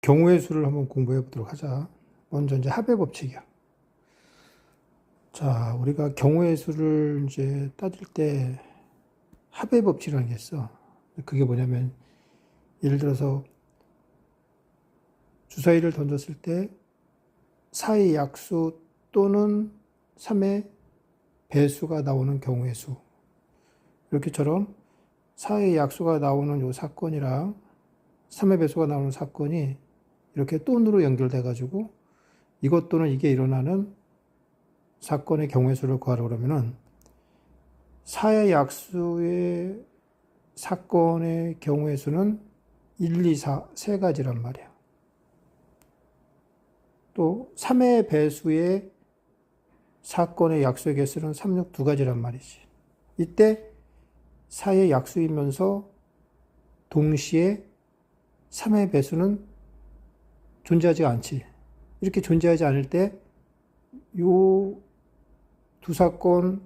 경우의 수를 한번 공부해 보도록 하자. 먼저 이제 합의 법칙이야. 자, 우리가 경우의 수를 이제 따질 때 합의 법칙이라는 게 있어. 그게 뭐냐면, 예를 들어서 주사위를 던졌을 때 4의 약수 또는 3의 배수가 나오는 경우의 수. 이렇게처럼 4의 약수가 나오는 요 사건이랑 3의 배수가 나오는 사건이 이렇게 또는으로 연결돼가지고 이것 또는 이게 일어나는 사건의 경우의 수를 구하라 그러면은 4의 약수의 사건의 경우의 수는 1, 2, 4, 세 가지란 말이야. 또 3의 배수의 사건의 약수의 개수는 3, 6, 두 가지란 말이지. 이때 4의 약수이면서 동시에 3의 배수는 존재하지 않지. 이렇게 존재하지 않을 때 요 두 사건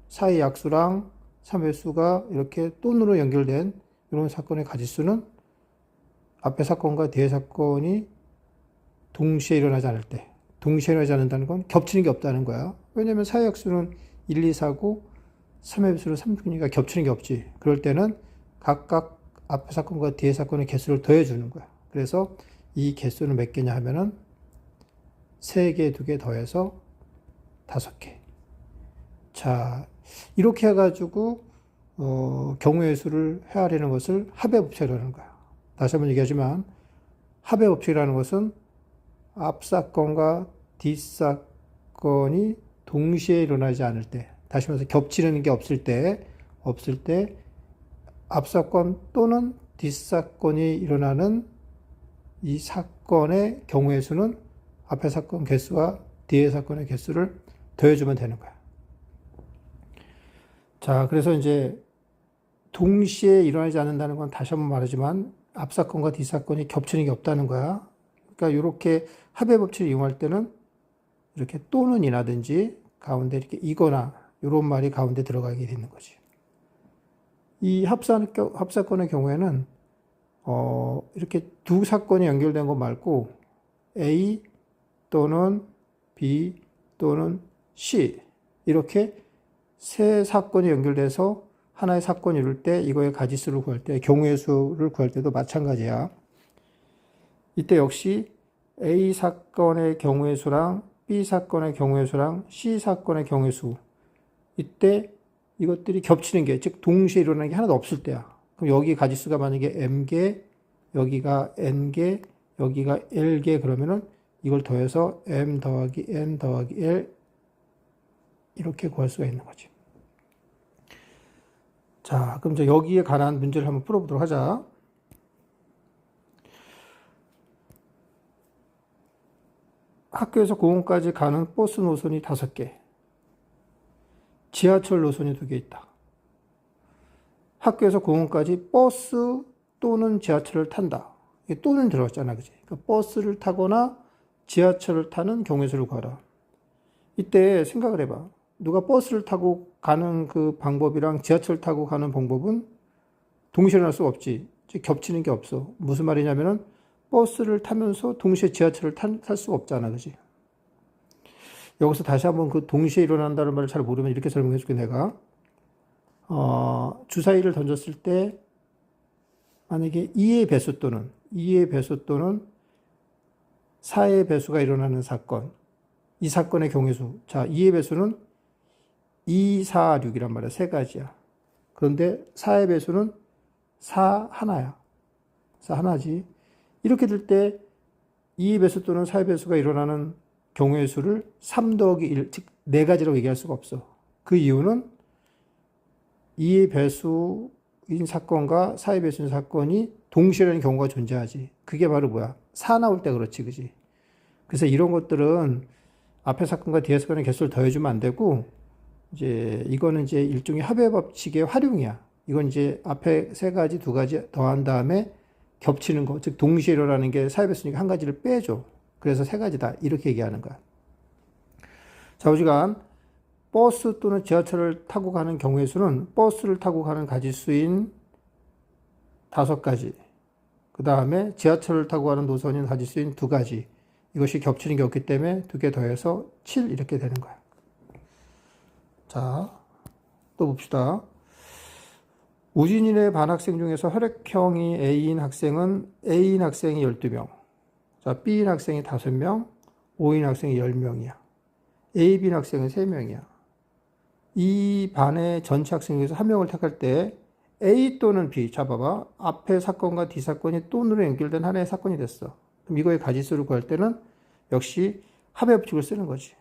4의 약수랑 3의 수가 이렇게 또는으로 연결된 이런 사건의 가지수는 앞의 사건과 뒤의 사건이 동시에 일어나지 않을 때, 동시에 일어나지 않는다는 건 겹치는 게 없다는 거야. 왜냐면 4의 약수는 1, 2, 4고 3의 배수는 3, 6이니까 겹치는 게 없지. 그럴 때는 각각 앞의 사건과 뒤의 사건의 개수를 더해주는 거야. 그래서 이 개수는 몇 개냐 하면은 3개, 2개 더해서 5개. 자, 이렇게 해가지고 경우의 수를 헤아리는 것을 합의 법칙이라는 거야. 다시 한번 얘기하지만 합의 법칙이라는 것은 앞 사건과 뒷 사건이 동시에 일어나지 않을 때, 다시 말해서 겹치는 게 없을 때 앞 사건 또는 뒷 사건이 일어나는 이 사건의 경우의 수는 앞의 사건 개수와 뒤의 사건의 개수를 더해주면 되는 거야. 자, 그래서 이제 동시에 일어나지 않는다는 건 다시 한번 말하지만 앞 사건과 뒷 사건이 겹치는 게 없다는 거야. 그러니까 이렇게 합의 법칙을 이용할 때는 이렇게 또는이라든지 가운데 이렇게 이거나 이런 말이 가운데 들어가게 되는 거지. 이 합사건의 경우에는 이렇게 두 사건이 연결된 것 말고 A 또는 B 또는 C 이렇게 세 사건이 연결돼서 하나의 사건이 이룰 때 이거의 가지수를 구할 때 경우의 수를 구할 때도 마찬가지야. 이때 역시 A 사건의 경우의 수랑 B 사건의 경우의 수랑 C 사건의 경우의 수 이때 이것들이 겹치는 게, 즉 동시에 일어나는 게 하나도 없을 때야. 그럼 여기 가지수가 만약에 m개, 여기가 n개, 여기가 l개 그러면은 이걸 더해서 m 더하기 n 더하기 l 이렇게 구할 수가 있는 거지. 자, 그럼 이제 여기에 관한 문제를 한번 풀어보도록 하자. 학교에서 공원까지 가는 버스 노선이 5개, 지하철 노선이 2개 있다. 학교에서 공원까지 버스 또는 지하철을 탄다. 이게 또는 들어갔잖아, 그지? 그러니까 버스를 타거나 지하철을 타는 경우의 수를 구하라. 이때 생각을 해봐. 누가 버스를 타고 가는 그 방법이랑 지하철 타고 가는 방법은 동시에 일어날 수가 없지. 즉 겹치는 게 없어. 무슨 말이냐면은 버스를 타면서 동시에 지하철을 탈 수가 없잖아, 그지? 여기서 다시 한번 그 동시에 일어난다는 말을 잘 모르면 이렇게 설명해 줄게, 내가. 주사위를 던졌을 때 만약에 2의 배수 또는 4의 배수가 일어나는 사건, 이 사건의 경우의 수. 자, 2의 배수는 2, 4, 6이란 말이야. 세 가지야. 그런데 4의 배수는 4 하나야. 4 하나지. 이렇게 될 때 2의 배수 또는 4의 배수가 일어나는 경우의 수를 3 더하기 1, 즉 4가지라고 얘기할 수가 없어. 그 이유는 2의 배수인 사건과 4의 배수인 사건이 동시에라는 경우가 존재하지. 그게 바로 뭐야? 4 나올 때 그렇지, 그지? 그래서 이런 것들은 앞에 사건과 뒤에 사건의 개수를 더해주면 안 되고, 이제 이거는 이제 일종의 합의 법칙의 활용이야. 이건 이제 앞에 3가지, 2가지 더한 다음에 겹치는 거, 즉 동시에 일어나는 게 4의 배수니까 한 가지를 빼줘. 그래서 3가지다. 이렇게 얘기하는 거야. 자, 우리가 버스 또는 지하철을 타고 가는 경우의 수는 버스를 타고 가는 가지수인 5가지, 그 다음에 지하철을 타고 가는 노선이 가질 수 있는 두 가지. 이것이 겹치는 게 없기 때문에 두 개 더해서 7 이렇게 되는 거야. 자, 또 봅시다. 우진이네 반 학생 중에서 혈액형이 A인 학생은 A인 학생이 12명, 자, B인 학생이 5명, O인 학생이 10명이야. A, B인 학생은 3명이야. 이 반의 전체 학생 중에서 한 명을 택할 때 A 또는 B, 자 봐봐. 앞에 사건과 D 사건이 또는으로 연결된 하나의 사건이 됐어. 그럼 이거의 가지수를 구할 때는 역시 합의 법칙을 쓰는 거지.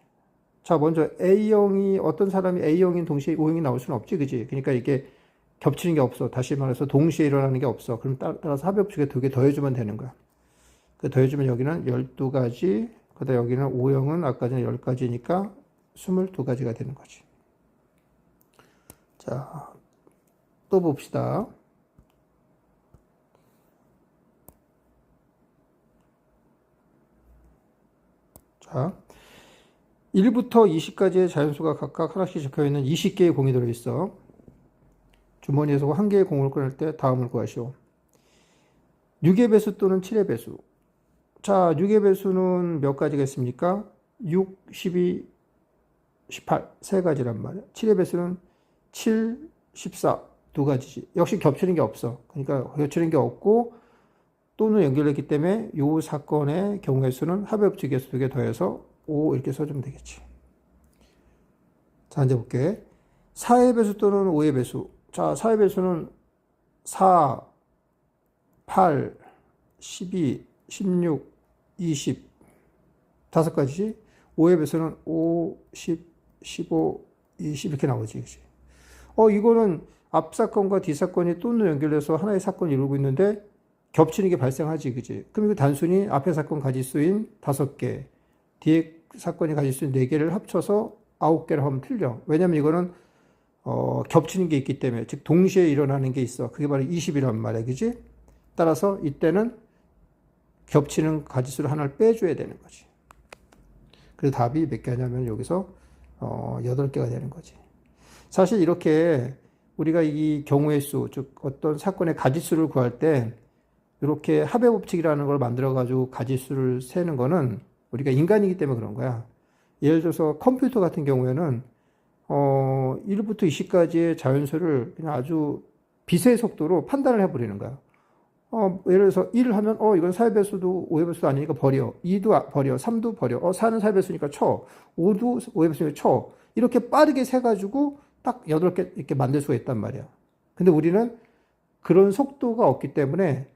자, 먼저 A형이, 어떤 사람이 A형인 동시에 O형이 나올 수는 없지, 그지? 그러니까 이게 겹치는 게 없어. 다시 말해서 동시에 일어나는 게 없어. 그럼 따라서 합의 법칙에 두 개 더해주면 되는 거야. 그 더해주면 여기는 12가지, 그 다음 여기는 O형은 아까 전에 10가지니까 22가지가 되는 거지. 자, 또 봅시다. 자, 1부터 20까지의 자연수가 각각 하나씩 적혀있는 20개의 공이 들어있어. 주머니에서 한 개의 공을 꺼낼 때 다음을 구하시오. 6의 배수 또는 7의 배수. 자, 6의 배수는 몇 가지가 있습니까? 6, 12, 18, 세 가지란 말이야. 7의 배수는 7, 14, 두 가지지. 역시 겹치는 게 없어. 그러니까 겹치는 게 없고 또는 연결됐기 때문에 이 사건의 경우의 수는 합의 법칙에서 두 개 더해서 5 이렇게 써주면 되겠지. 자, 이제 볼게. 4의 배수 또는 5의 배수. 자, 4의 배수는 4, 8, 12, 16, 20. 다섯 가지지. 5의 배수는 5, 10, 15, 20 이렇게 나오지. 그치? 이거는 앞 사건과 뒤 사건이 또는 연결돼서 하나의 사건을 이루고 있는데 겹치는 게 발생하지, 그지? 그럼 이거 단순히 앞의 사건 가지수인 5개, 뒤에 사건이 가지수인 4개를 합쳐서 9개를 하면 틀려. 왜냐면 이거는 겹치는 게 있기 때문에, 즉 동시에 일어나는 게 있어. 그게 바로 20이란 말이야, 그지? 따라서 이때는 겹치는 가지수를 하나를 빼줘야 되는 거지. 그래서 답이 몇 개냐면 여기서 8개가 되는 거지. 사실 이렇게 우리가 이 경우의 수, 즉 어떤 사건의 가지수를 구할 때 이렇게 합의 법칙이라는 걸 만들어 가지고 가지수를 세는 거는 우리가 인간이기 때문에 그런 거야. 예를 들어서 컴퓨터 같은 경우에는 1부터 20까지의 자연수를 그냥 아주 빛의 속도로 판단을 해버리는 거야. 예를 들어서 1 하면 이건 4의 배수도 5의 배수도 아니니까 버려. 2도 버려. 3도 버려. 4는 4의 배수니까 쳐. 5도 5의 배수니까 쳐. 이렇게 빠르게 세가지고 딱 8개 이렇게 만들 수가 있단 말이야. 근데 우리는 그런 속도가 없기 때문에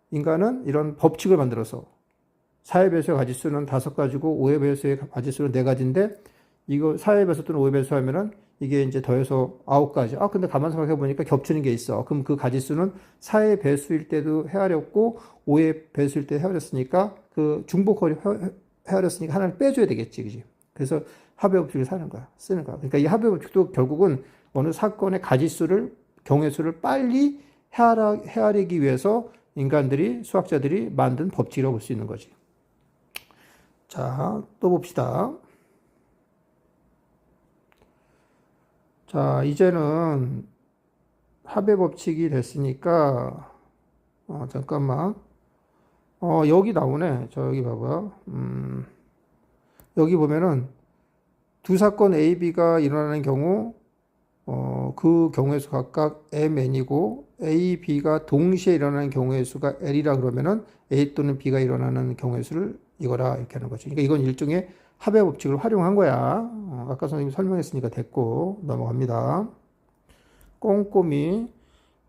인간은 이런 법칙을 만들어서 4의 배수의 가지수는 5가지고 5의 배수의 가지수는 4가지인데 이거 4의 배수 또는 5의 배수 하면은 이게 이제 더해서 9가지. 근데 가만 생각해 보니까 겹치는 게 있어. 그럼 그 가지수는 4의 배수일 때도 헤아렸고 5의 배수일 때 헤아렸으니까 그 중복거리 헤아렸으니까 하나를 빼줘야 되겠지. 그지? 그래서 합의 법칙을 쓰는 거야. 그러니까 이 합의 법칙도 결국은 어느 사건의 가지수를, 경우의 수를 빨리 헤아리기 위해서 인간들이, 수학자들이 만든 법칙이라고 볼 수 있는 거지. 자, 또 봅시다. 자, 이제는 합의 법칙이 됐으니까, 잠깐만. 여기 나오네. 여기 봐봐. 여기 보면은 두 사건 A, B가 일어나는 경우, 그 경우의 수 각각 MN이고 A, B가 동시에 일어나는 경우의 수가 L이라 그러면은 A 또는 B가 일어나는 경우의 수를 이거라 이렇게 하는 거죠. 그러니까 이건 일종의 합의 법칙을 활용한 거야. 아까 선생님이 설명했으니까 됐고 넘어갑니다. 꼼꼼히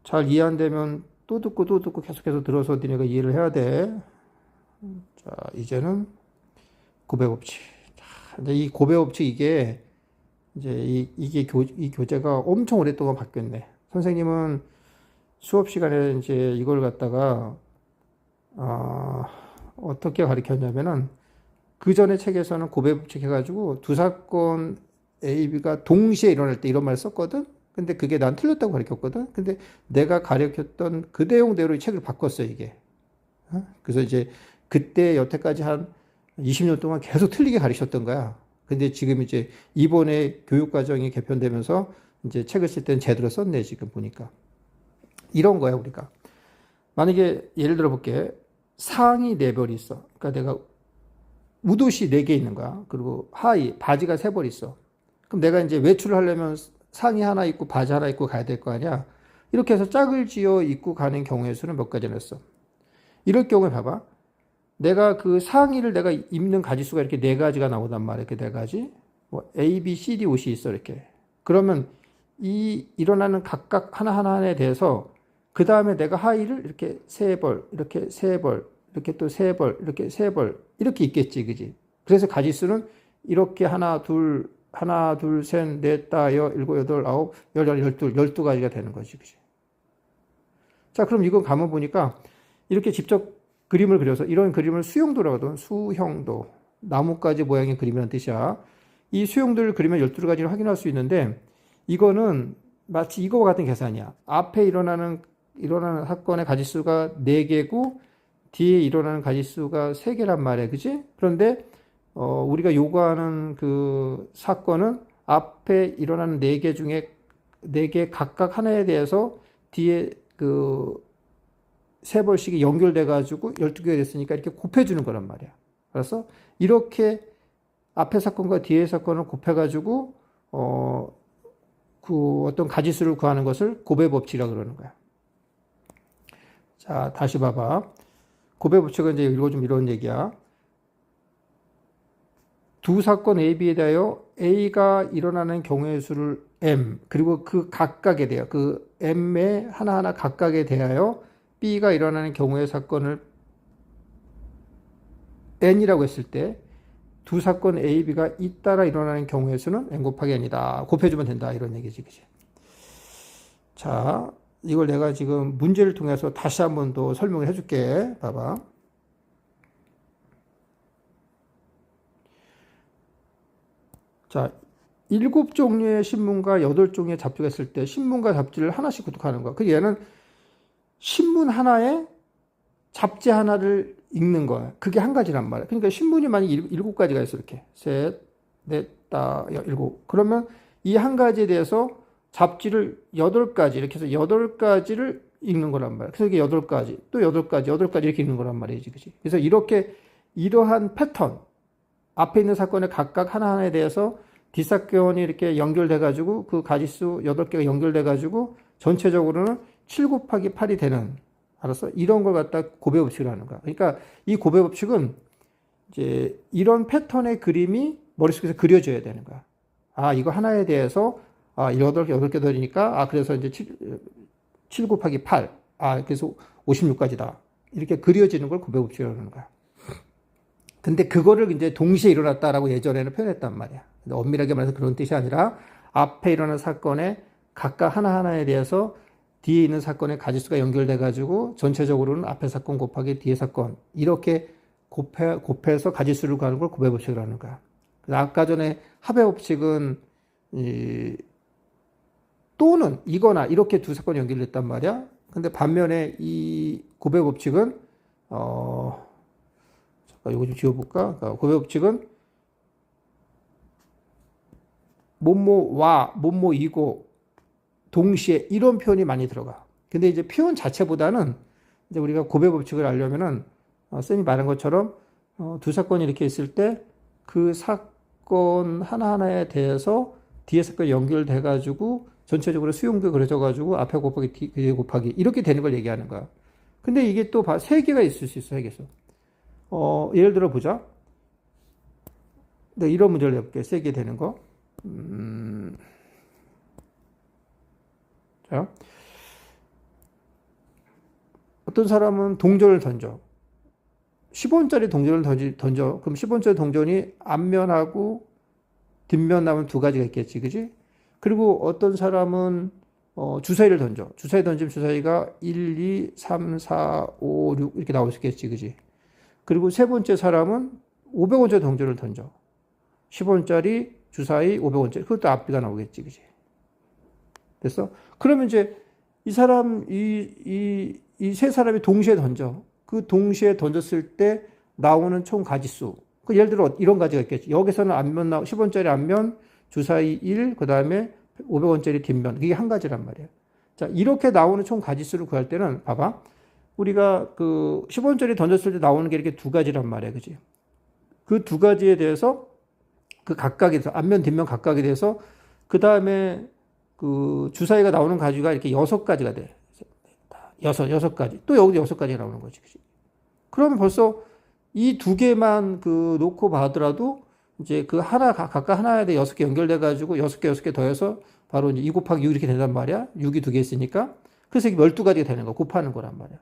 잘 이해 안 되면 또 듣고 계속해서 들어서 니네가 이해를 해야 돼. 자, 이제는 고배 법칙. 자, 이 고배 법칙 이게 이제 이 교재가 엄청 오랫동안 바뀌었네. 선생님은 수업 시간에 이제 이걸 갖다가 어떻게 가르쳤냐면은 그 전에 책에서는 고배 법칙 해가지고 두 사건 A, B가 동시에 일어날 때 이런 말을 썼거든. 근데 그게 난 틀렸다고 가르쳤거든. 근데 내가 가르쳤던 그 내용대로 이 책을 바꿨어 이게. 그래서 이제 그때 여태까지 한 20년 동안 계속 틀리게 가르쳤던 거야. 근데 지금 이제 이번에 교육과정이 개편되면서 이제 책을 쓸 때는 제대로 썼네, 지금 보니까. 이런 거야, 우리가. 만약에 예를 들어 볼게. 상의 4벌이 있어. 그러니까 내가 웃옷이 4개 있는 거야. 그리고 하의, 바지가 3벌 있어. 그럼 내가 이제 외출을 하려면 상의 하나 입고 바지 하나 입고 가야 될 거 아니야. 이렇게 해서 짝을 지어 입고 가는 경우의 수는 몇 가지나 있어. 이럴 경우에 봐봐. 내가 그 상의를 내가 입는 가지수가 이렇게 4가지가 나오단 말이야. 이렇게 4가지. 뭐 A, B, C, D 옷이 있어. 이렇게. 그러면 이 일어나는 각각 하나하나에 대해서 그 다음에 내가 하의를 이렇게 3벌, 이렇게 3벌, 이렇게 또 3벌, 이렇게 3벌, 이렇게 있겠지. 그지? 그래서 가지수는 이렇게 하나, 둘, 셋, 넷, 다, 일곱, 여덟, 아홉, 열, 12가지가 되는 거지. 그지? 자, 그럼 이거 가만 보니까 이렇게 직접 그림을 그려서 이런 그림을 수형도라고 하거든. 수형도. 나뭇가지 모양의 그림이라는 뜻이야. 이 수형도를 그리면 12가지를 확인할 수 있는데 이거는 마치 이거와 같은 계산이야. 앞에 일어나는 사건의 가지수가 4개고 뒤에 일어나는 가지수가 3개란 말이야. 그지? 그런데 우리가 요구하는 그 사건은 앞에 일어나는 4개 중에 4개 각각 하나에 대해서 뒤에 그 3벌씩이 연결돼 가지고 12개가 됐으니까 이렇게 곱해주는 거란 말이야. 알았어? 이렇게 앞에 사건과 뒤에 사건을 곱해 가지고 그 어떤 가지수를 구하는 것을 곱의 법칙이라고 그러는 거야. 자, 다시 봐봐. 곱의 법칙은 이제 읽어주면 이런 얘기야. 두 사건 A, B에 대하여 A가 일어나는 경우의 수를 M, 그리고 그 각각에 대하여, 그 M의 하나하나 각각에 대하여 B가 일어나는 경우의 사건을 N이라고 했을 때 두 사건 A, B가 잇따라 일어나는 경우의 수는 N 곱하기 N이다. 곱해주면 된다. 이런 얘기지. 그치? 자, 이걸 내가 지금 문제를 통해서 다시 한 번 더 설명을 해줄게. 봐봐. 자, 7종류의 신문과 8종류의 잡지가 있을 때 신문과 잡지를 하나씩 구독하는 거야. 그 얘는 신문 하나에 잡지 하나를 읽는 거야. 그게 한 가지란 말이야. 그러니까 신문이 만약 7가지가 있어. 이렇게. 셋, 넷, 다, 7. 그러면 이 한 가지에 대해서 잡지를 8가지, 이렇게 해서 8가지를 읽는 거란 말이야. 그래서 이게 8가지, 또 8가지, 8가지 이렇게 읽는 거란 말이지. 그치? 그래서 이렇게 이러한 패턴, 앞에 있는 사건의 각각 하나하나에 대해서 뒷사건이 이렇게 연결돼가지고 그 가지수 8개가 연결돼가지고 전체적으로는 7 곱하기 8이 되는, 알았어? 이런 걸 갖다 곱의 법칙을 하는 거야. 그러니까 이 곱의 법칙은 이제 이런 패턴의 그림이 머릿속에서 그려져야 되는 거야. 아, 이거 하나에 대해서 8개 더리니까, 그래서 이제 7 곱하기 8. 그래서 56가지다. 이렇게 그려지는 걸 곱의 법칙이라고 하는 거야. 근데 그거를 이제 동시에 일어났다라고 예전에는 표현했단 말이야. 근데 엄밀하게 말해서 그런 뜻이 아니라 앞에 일어난 사건의 각각 하나하나에 대해서 뒤에 있는 사건의 가지수가 연결돼가지고 전체적으로는 앞에 사건 곱하기 뒤에 사건 이렇게 곱해서 가지수를 구하는 걸 곱의 법칙이라고 하는 거야. 아까 전에 합의 법칙은 또는 이거나 이렇게 두 사건이 연결됐단 말이야. 근데 반면에 이 곱의 법칙은 잠깐 이거 좀 지워볼까? 곱의 법칙은 뭐뭐와 뭐뭐이고 동시에 이런 표현이 많이 들어가. 근데 이제 표현 자체보다는 이제 우리가 곱의 법칙을 알려면은 쌤이 말한 것처럼 두 사건이 이렇게 있을 때 그 사건 하나하나에 대해서 뒤에 사건이 연결돼 가지고 전체적으로 수용도 그려져 가지고 앞에 곱하기 뒤에 곱하기 이렇게 되는 걸 얘기하는 거야. 근데 이게 또 3개가 있을 수 있어. 3개에서. 예를 들어 보자. 내가 이런 문제를 내볼게. 3개 되는 거. 자, 어떤 사람은 동전을 던져. 10원짜리 동전을 던져. 그럼 10원짜리 동전이 앞면하고 뒷면 나면 2가지가 있겠지. 그지? 그리고 어떤 사람은 주사위를 던져. 주사위 던지면 주사위가 1, 2, 3, 4, 5, 6 이렇게 나올 수 있겠지. 그지? 그리고 세 번째 사람은 500원짜리 동전을 던져. 10원짜리 주사위 500원짜리. 그것도 앞뒤가 나오겠지. 그지? 됐어? 그러면 이제 이 세 사람이 동시에 던져. 그 동시에 던졌을 때 나오는 총 가지수. 예를 들어 이런 가지가 있겠지. 여기서는 앞면 10원짜리 앞면, 주사위 1, 그 다음에 500원짜리 뒷면. 그게 한 가지란 말이에요. 자, 이렇게 나오는 총 가지수를 구할 때는 봐봐. 우리가 그 10원짜리 던졌을 때 나오는 게 이렇게 두 가지란 말이야. 그지? 그 두 가지에 대해서 그 각각에 대해서 앞면, 뒷면 각각에 대해서 그 다음에 그 주사위가 나오는 가지가 이렇게 6가지가 돼. 여섯 가지. 또 여기도 6가지가 나오는 거지. 그지? 그러면 벌써 이 두 개만 그 놓고 봐더라도 이제 그 하나, 각각 하나에 대해 6개 연결돼가지고 6개 더해서 바로 이제 2 곱하기 6 이렇게 된단 말이야. 6이 두 개 있으니까. 그래서 이게 12가지가 되는 거, 곱하는 거란 말이야.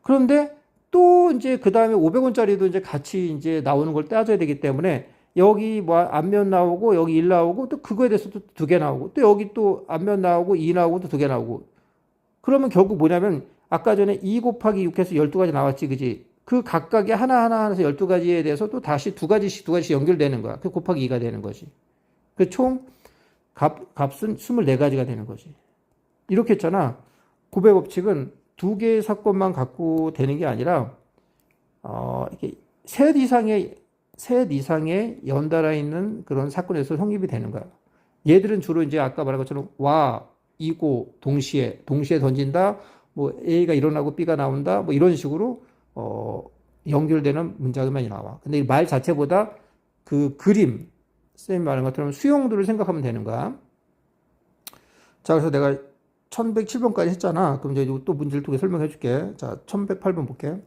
그런데 또 이제 그 다음에 500원짜리도 이제 같이 이제 나오는 걸 따져야 되기 때문에 여기 뭐 앞면 나오고 여기 1 나오고 또 그거에 대해서 또 두 개 나오고 또 여기 또 앞면 나오고 2 나오고 또 두 개 나오고 그러면 결국 뭐냐면 아까 전에 2 곱하기 6 해서 12가지 나왔지, 그지? 그 각각의 하나하나에서 12가지에 대해서 또 다시 두 가지씩 연결되는 거야. 그 곱하기 2가 되는 거지. 그 총 값은 24가지가 되는 거지. 이렇게 했잖아. 곱의 법칙은 두 개의 사건만 갖고 되는 게 아니라, 이렇게 셋 이상의 연달아 있는 그런 사건에서 성립이 되는 거야. 얘들은 주로 이제 아까 말한 것처럼 와, 이고, 동시에 던진다, 뭐 A가 일어나고 B가 나온다, 뭐 이런 식으로, 연결되는 문장만 나와. 근데 말 자체보다 그 그림, 쌤이 말한 것처럼 수용도를 생각하면 되는 거야. 자, 그래서 내가 1107번까지 했잖아. 그럼 이제 또 문제를 두 개 설명해 줄게. 자, 1108번 볼게.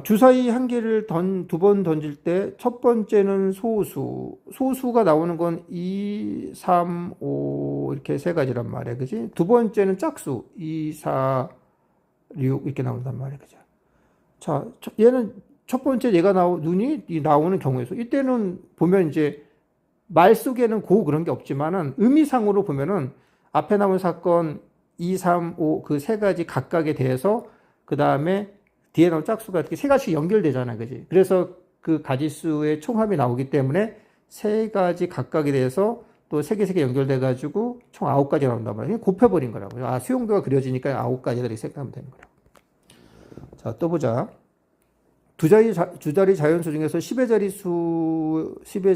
주사위 한 개를 두 번 던질 때 첫 번째는 소수가 나오는 건 2, 3, 5 이렇게 세 가지란 말이야. 그지? 두 번째는 짝수 2, 4, 6 이렇게 나온단 말이야. 그죠? 자, 얘는 첫 번째 얘가 눈이 나오는 경우에서 이때는 보면 이제 말 속에는 그런 게 없지만은 의미상으로 보면은 앞에 나온 사건 2, 3, 5 그 세 가지 각각에 대해서 그 다음에 뒤에 나온 짝수가 이렇게 세 가지씩 연결되잖아. 그지? 그래서 그 가지수의 총합이 나오기 때문에 세 가지 각각에 대해서 또 세 개 연결돼가지고 총 9가지 나온단 말이야. 곱해버린 거라고요. 수용도가 그려지니까 9가지다 이렇게 생각하면 되는 거라고. 자, 또 보자. 두 자리 자연수 중에서 10의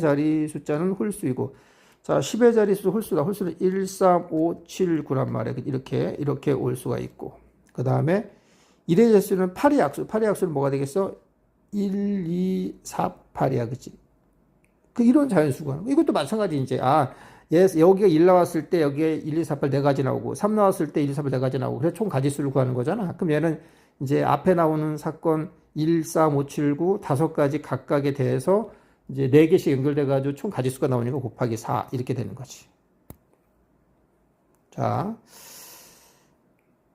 자리 숫자는 홀수이고, 자, 10의 자리 수 홀수다. 홀수는 1, 3, 5, 7, 9란 말이야. 이렇게 올 수가 있고. 그 다음에 1의 자수는 8의 약수. 8의 약수는 뭐가 되겠어? 1, 2, 4, 8이야. 그치? 이런 자연수가. 이것도 마찬가지, 이제. 여기가 1 나왔을 때 여기에 1, 2, 4, 8 4가지 나오고, 3 나왔을 때 1, 2, 4, 8 4가지 나오고, 그래서 총 가지수를 구하는 거잖아. 그럼 얘는 이제 앞에 나오는 사건 1, 3, 5, 7, 9, 5가지 각각에 대해서 이제 4개씩 연결돼가지고 총 가지수가 나오니까 곱하기 4 이렇게 되는 거지. 자,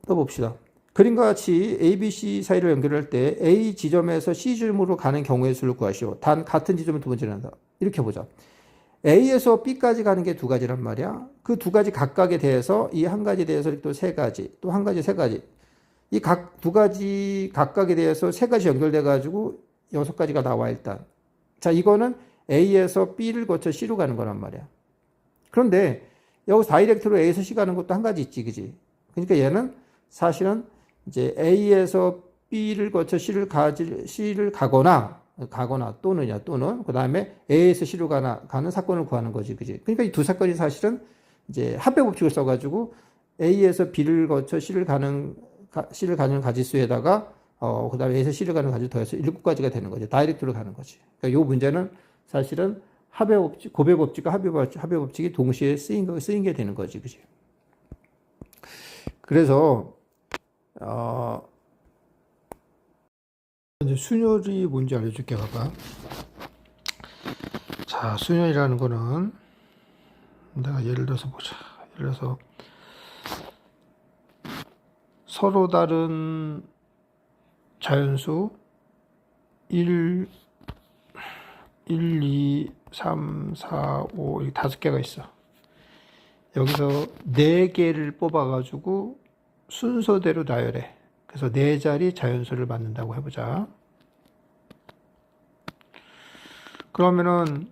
또 봅시다. 그림과 같이 A, B, C 사이를 연결할 때 A 지점에서 C 지점으로 가는 경우의 수를 구하시오. 단 같은 지점을 두 번 지난다. 이렇게 보자. A에서 B까지 가는 게 두 가지란 말이야. 그 두 가지 각각에 대해서 이 한 가지에 대해서 또 세 가지, 또 한 가지, 세 가지. 이 두 가지 각각에 대해서 세 가지 연결돼가지고 6가지가 나와 일단. 자, 이거는 A에서 B를 거쳐 C로 가는 거란 말이야. 그런데 여기서 다이렉트로 A에서 C 가는 것도 한 가지 있지, 그지? 그러니까 얘는 사실은 이제 A에서 B를 거쳐 C를 가거나 또는 그 다음에 A에서 C로 가는 사건을 구하는 거지, 그지? 그러니까 이 두 사건이 사실은 이제 합의 법칙을 써가지고 A에서 B를 거쳐 C를 가는 가지수에다가 그 다음에 A에서 C를 가는 가지수 더해서 7가지가 되는 거지. 다이렉트로 가는 거지. 그러니까 이 문제는 사실은 합의 법칙, 곱의 법칙과 합의 법칙이 동시에 쓰인 게 되는 거지, 그지? 그래서 이제 순열이 뭔지 알려줄게. 봐봐. 자, 순열이라는 거는 내가 예를 들어서 보자. 예를 들어서 서로 다른 자연수 1, 2, 3, 4, 5 이렇게 5개가 있어. 여기서 4개를 뽑아가지고 순서대로 나열해. 그래서 4자리 자연수를 만든다고 해보자. 그러면은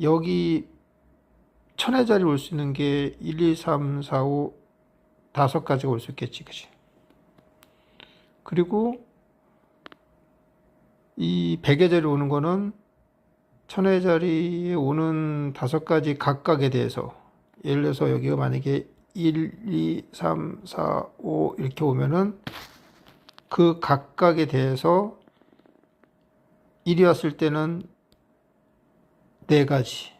여기 1000의 자리 올 수 있는 게 1, 2, 3, 4, 5 5가지가 올 수 있겠지, 그치? 그리고 이 100의 자리 오는 거는 1000의 자리에 오는 5가지 각각에 대해서, 예를 들어서 여기가 만약에 1, 2, 3, 4, 5 이렇게 오면은 그 각각에 대해서 1이 왔을 때는 4가지,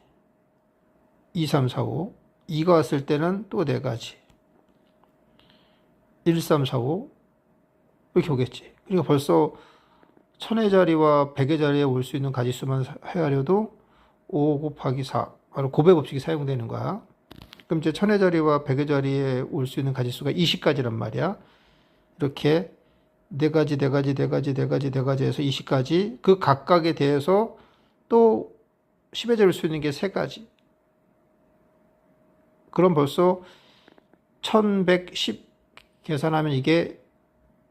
2, 3, 4, 5. 2가 왔을 때는 또 4가지, 1, 3, 4, 5 이렇게 오겠지. 그러니까 벌써 1000의 자리와 100의 자리에 올 수 있는 가지수만 헤아려도 5 곱하기 4, 바로 곱의 법칙이 사용되는 거야. 그럼 이제 1000의 자리와 100의 자리에 올 수 있는 가지수가 20가지란 말이야. 이렇게 4가지, 4가지, 4가지, 4가지, 4가지 해서 20가지, 그 각각에 대해서 또 10의 자리에 올 수 있는 게 3가지. 그럼 벌써 1110 계산하면 이게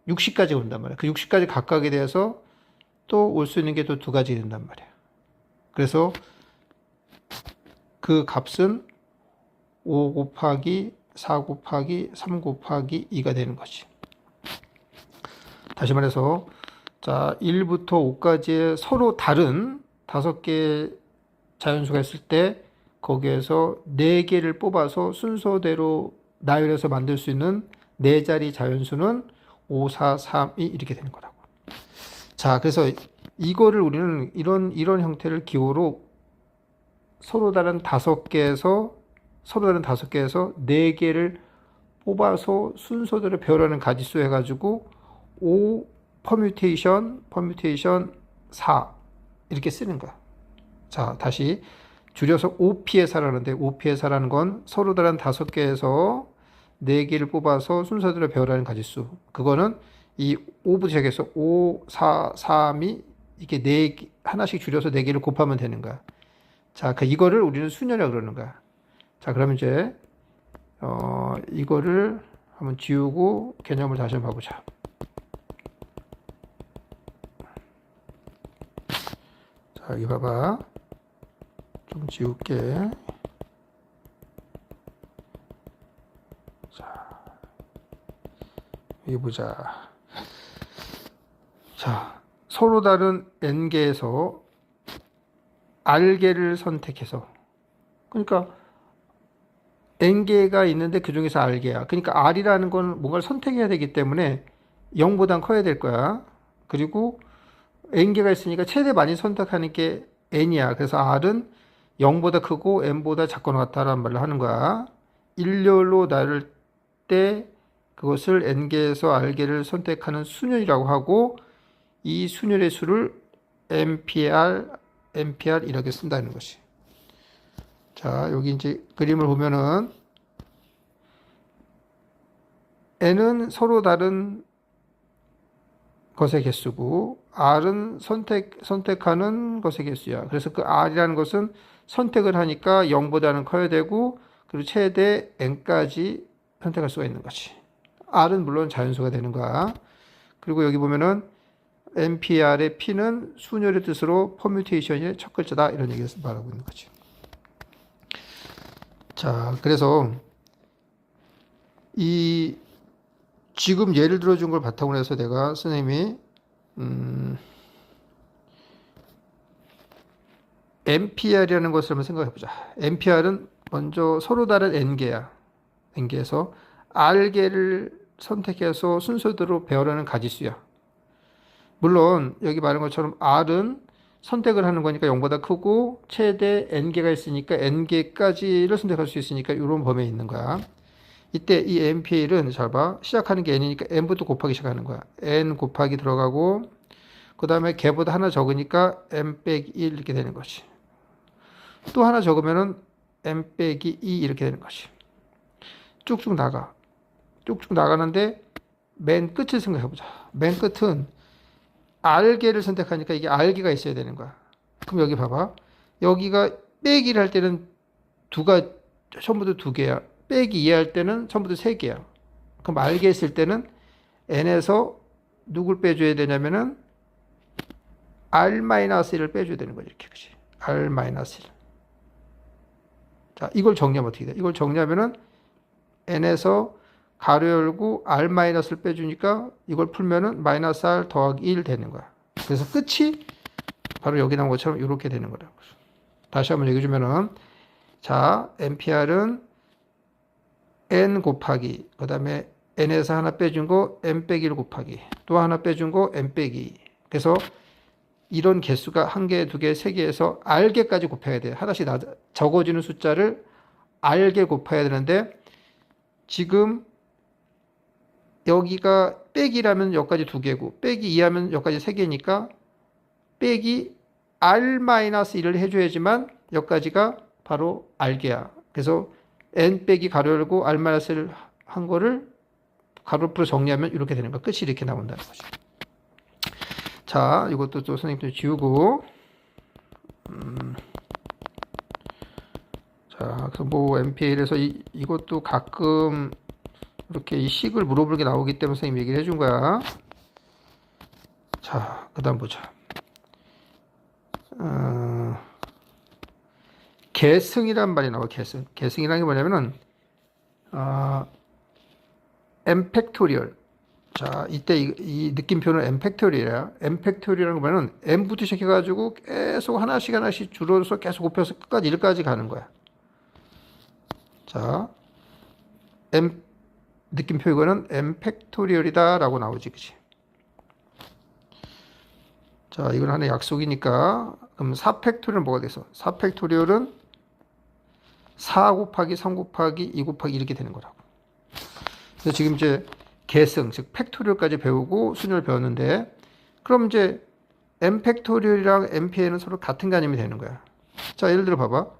60까지 온단 말이야. 그 60까지 각각에 대해서 또 올 수 있는 게 또 2가지 된단 말이야. 그래서 그 값은 5 곱하기 4 곱하기 3 곱하기 2가 되는 거지. 다시 말해서 자 1부터 5까지의 서로 다른 5개의 자연수가 있을 때 거기에서 4개를 뽑아서 순서대로 나열해서 만들 수 있는 4자리 자연수는 5, 4, 3, 2 이렇게 되는 거라고. 자, 그래서 이거를 우리는 이런 형태를 기호로 서로 다른 5개에서 4개를 뽑아서 순서대로 배열하는 가지수 해가지고 5 퍼뮤테이션 4 이렇게 쓰는 거야. 자, 다시 줄여서 OP의 4라는데, OP의 4라는 건 서로 다른 5개에서 4개를 뽑아서 순서대로 배열하는 가지수. 그거는 이 5부터 시작해서 5, 4, 3이 이렇게 4개, 하나씩 줄여서 4개를 곱하면 되는 거야. 자, 이거를 우리는 수녀라고 그러는 거야. 자, 그러면 이제 이거를 한번 지우고 개념을 다시 한번 봐보자. 자, 여기 봐봐. 좀 지울게. 자, 여기 보자. 자, 서로 다른 n개에서 r개를 선택해서, 그러니까 n개가 있는데 그 중에서 r개야. 그러니까 r이라는 건 뭔가를 선택해야 되기 때문에 0보단 커야 될 거야. 그리고 n개가 있으니까 최대 많이 선택하는 게 n이야. 그래서 r은 0보다 크고 n보다 작거나 같다라는 말을 하는 거야. 일렬로 나눌 때 그것을 n개에서 r개를 선택하는 순열이라고 하고, 이 순열의 수를 MPR 이렇게 쓴다는 것이. 자, 여기 이제 그림을 보면은 n은 서로 다른 것의 개수고 r은 선택하는 것의 개수야. 그래서 그 r이라는 것은 선택을 하니까 0보다는 커야 되고, 그리고 최대 n까지 선택할 수가 있는 거지. r은 물론 자연수가 되는 거야. 그리고 여기 보면은 NPR의 P는 순열의 뜻으로 퍼뮤테이션의 첫 글자다, 이런 얘기를 말하고 있는 거지. 자, 그래서 이 지금 예를 들어준 걸 바탕으로 해서 내가 선생님이 NPR이라는 것을 한번 생각해 보자. NPR은 먼저 서로 다른 n개야. n개에서 r개를 선택해서 순서대로 배열하는 가지수야. 물론 여기 말한 것처럼 r은 선택을 하는 거니까 0보다 크고 최대 n개가 있으니까 n개까지를 선택할 수 있으니까 이런 범위에 있는 거야. 이때 이 NPL은 잘 봐. 시작하는 게 n이니까 n부터 곱하기 시작하는 거야. n 곱하기 들어가고, 그 다음에 개보다 하나 적으니까 n 빼기 1 이렇게 되는 거지. 또 하나 적으면은 n 빼기 2 이렇게 되는 거지. 쭉쭉 나가. 쭉쭉 나가는데 맨 끝을 생각해보자. 맨 끝은 r개를 선택하니까 이게 r개가 있어야 되는 거야. 그럼 여기 봐봐. 여기가 빼기를 할 때는 처음부터 2개야. 빼기 2 할 때는 처음부터 3개야. 그럼 r개 있을 때는 n에서 누굴 빼줘야 되냐면은 r-1을 빼줘야 되는 거지. 이렇게. 그치? r-1. 자, 이걸 정리하면 어떻게 돼? 이걸 정리하면은 n에서 가로 열고 r-을 빼주니까 이걸 풀면은 마이너스 r 더하기 1 되는 거야. 그래서 끝이 바로 여기 나온 것처럼 이렇게 되는 거라고. 다시 한번 얘기해 주면은, 자, NPR은 n 곱하기, 그 다음에 n에서 하나 빼준 거 n 빼기 1 곱하기, 또 하나 빼준 거 n 빼기. 그래서 이런 개수가 한 개, 두 개, 세 개에서 r개까지 곱해야 돼. 하나씩 적어지는 숫자를 r개 곱해야 되는데, 지금 여기가 빼기라면 여기까지 두 개고, 빼기 2하면 여기까지 세 개니까 빼기 r-1을 해줘야지만 여기까지가 바로 r개야. 그래서 n 빼기 가로 열고 r-1을 한 거를 가로 풀어 정리하면 이렇게 되는 거야. 끝이 이렇게 나온다는 거지. 자, 이것도 또 선생님도 지우고. 자, 그래서 뭐 MPL에서 이것도 가끔 이렇게 이 식을 물어보는 게 나오기 때문에 선생님이 얘기를 해준 거야. 자, 그 다음 보자. 계승이란 말이 나와. 계승이라는 게 뭐냐면은 m 팩토리얼. 자, 이때 이 느낌표는 m 팩토리얼이야. m 팩토리얼이라는 거 뭐냐면 m부터 시작해가지고 계속 하나씩 줄어서 계속 곱해서 끝까지 1까지 가는 거야. 자, m 느낌표 이거는 m 팩토리얼이다 라고 나오지, 그치? 자, 이건 하나의 약속이니까. 그럼 4 팩토리얼은 뭐가 돼서? 4 팩토리얼은 4 곱하기 3 곱하기 2 곱하기 이렇게 되는 거라고. 그래서 지금 이제 계승, 즉 팩토리얼까지 배우고 순위를 배웠는데, 그럼 이제 m 팩토리얼이랑 mP는 서로 같은 개념이 되는 거야. 자, 예를 들어 봐봐.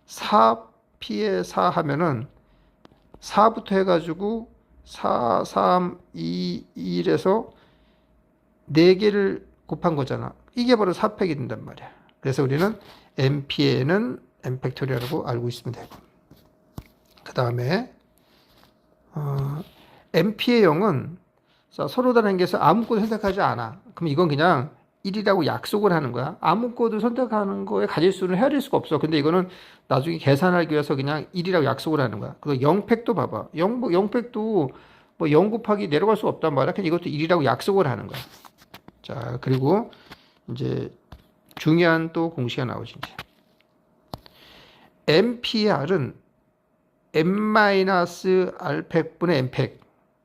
4p에 4 하면은 4부터 해가지고 4, 3, 2, 1에서 4개를 곱한 거잖아. 이게 바로 4팩이 된단 말이야. 그래서 우리는 mP는 m 팩토리얼이라고 알고 있으면 되고. 그 다음에 mP의 0은 서로 다른 개에서 아무것도 선택하지 않아. 그럼 이건 그냥 1이라고 약속을 하는 거야. 아무것도 선택하는 거에 가짓수는 헤아릴 수가 없어. 근데 이거는 나중에 계산하기 위해서 그냥 1이라고 약속을 하는 거야. 그리고 0팩도 봐봐. 0팩도 뭐 0 곱하기 내려갈 수 없단 말이야. 그냥 이것도 1이라고 약속을 하는 거야. 자, 그리고 이제 중요한 또 공식이 나오지. 이제. MPR은 m-r팩분의 m팩.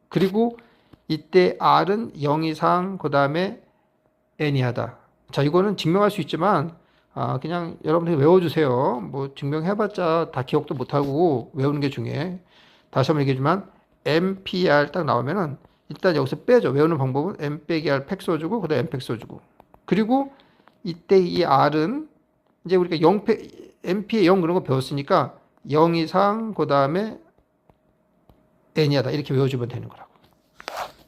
그리고 이때 r은 0 이상, 그 다음에 n 이하다. 자, 이거는 증명할 수 있지만 그냥 여러분들이 외워주세요. 뭐 증명해봤자 다 기억도 못하고 외우는 게 중요해. 다시 한번 얘기하지만 MPR 딱 나오면은 일단 여기서 빼죠. 외우는 방법은 M 빼기 R 팩 써주고 그 다음에 M 팩 써주고. 그리고 이때 이 R은 이제 우리가 0팩, MP의 0 그런 거 배웠으니까 0 이상 그 다음에 n 이하다 이렇게 외워주면 되는 거라고.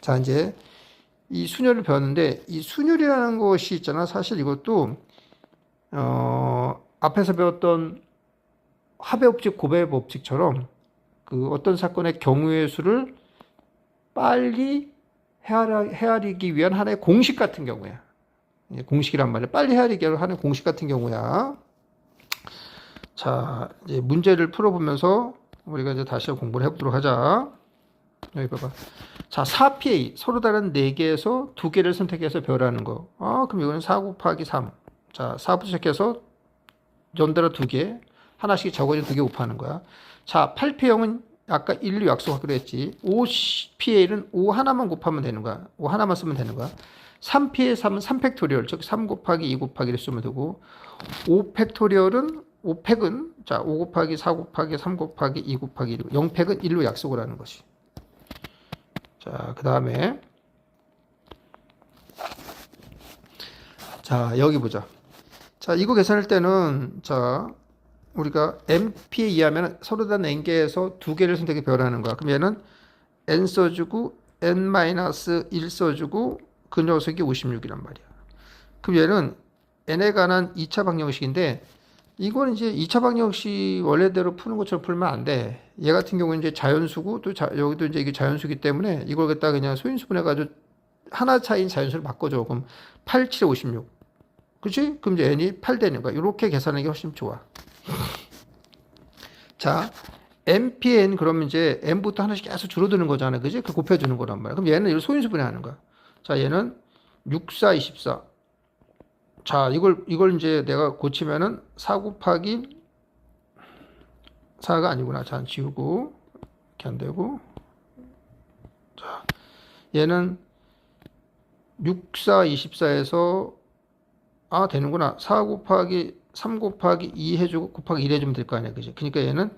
자, 이제 이 순열을 배웠는데 이 순열이라는 것이 있잖아. 사실 이것도 앞에서 배웠던 합의법칙, 고배법칙처럼 그 어떤 사건의 경우의 수를 빨리 헤아리기 위한 하나의 공식 같은 경우야. 공식이란 말이야. 빨리 헤아리기 위한 하나의 공식 같은 경우야. 자, 이제 문제를 풀어보면서 우리가 이제 다시 공부를 해보도록 하자. 여기 봐봐. 자, 4PA 서로 다른 4개에서 2개를 선택해서 배우라는 거. 그럼 이거는 4 곱하기 3. 자, 4부터 시작해서 연달아 2개, 하나씩 적어진 2개 곱하는 거야. 자, 8PA형은 아까 1로 약속하기로 했지. 5PA는 5 하나만 곱하면 되는 거야. 5 하나만 쓰면 되는 거야. 3PA 3은 3팩토리얼, 즉 3 곱하기 2 곱하기를 쓰면 되고, 5팩토리얼은 5팩은 자, 5 곱하기 4 곱하기 3 곱하기 2 곱하기 1, 0팩은 1로 약속을 하는 것이. 자, 그 다음에 자, 여기 보자. 자, 이거 계산할 때는 자, 우리가 MP에 의하면 서로 다른 n개에서 2개를 선택해 배우라는 거야. 그럼 얘는 n 써주고 n-1 써주고 그 녀석이 56이란 말이야. 그럼 얘는 n에 관한 2차 방정식인데 이건 이제 2차 방정식 원래대로 푸는 것처럼 풀면 안 돼. 얘 같은 경우는 이제 자연수고 또 여기도 이제 이게 자연수기 때문에 이걸 갖다 그냥 소인수분해가지고 하나 차이인 자연수를 바꿔줘. 그럼 8, 7, 56. 그치? 그럼 이제 n이 8 되는 거야. 이렇게 계산하는 게 훨씬 좋아. 자, MPN 그러면 이제 n부터 하나씩 계속 줄어드는 거잖아. 그지? 그 곱해주는 거란 말이야. 그럼 얘는 이걸 소인수분해 하는 거야. 자, 얘는 6, 4, 24. 자, 이걸 이제 내가 고치면은 4 곱하기 4가 아니구나. 자, 지우고 이렇게 안 되고. 자, 얘는 6, 4, 24에서 되는구나. 4 곱하기 3 곱하기 2 해주고 곱하기 1 해주면 될 거 아니야. 그지? 그러니까 얘는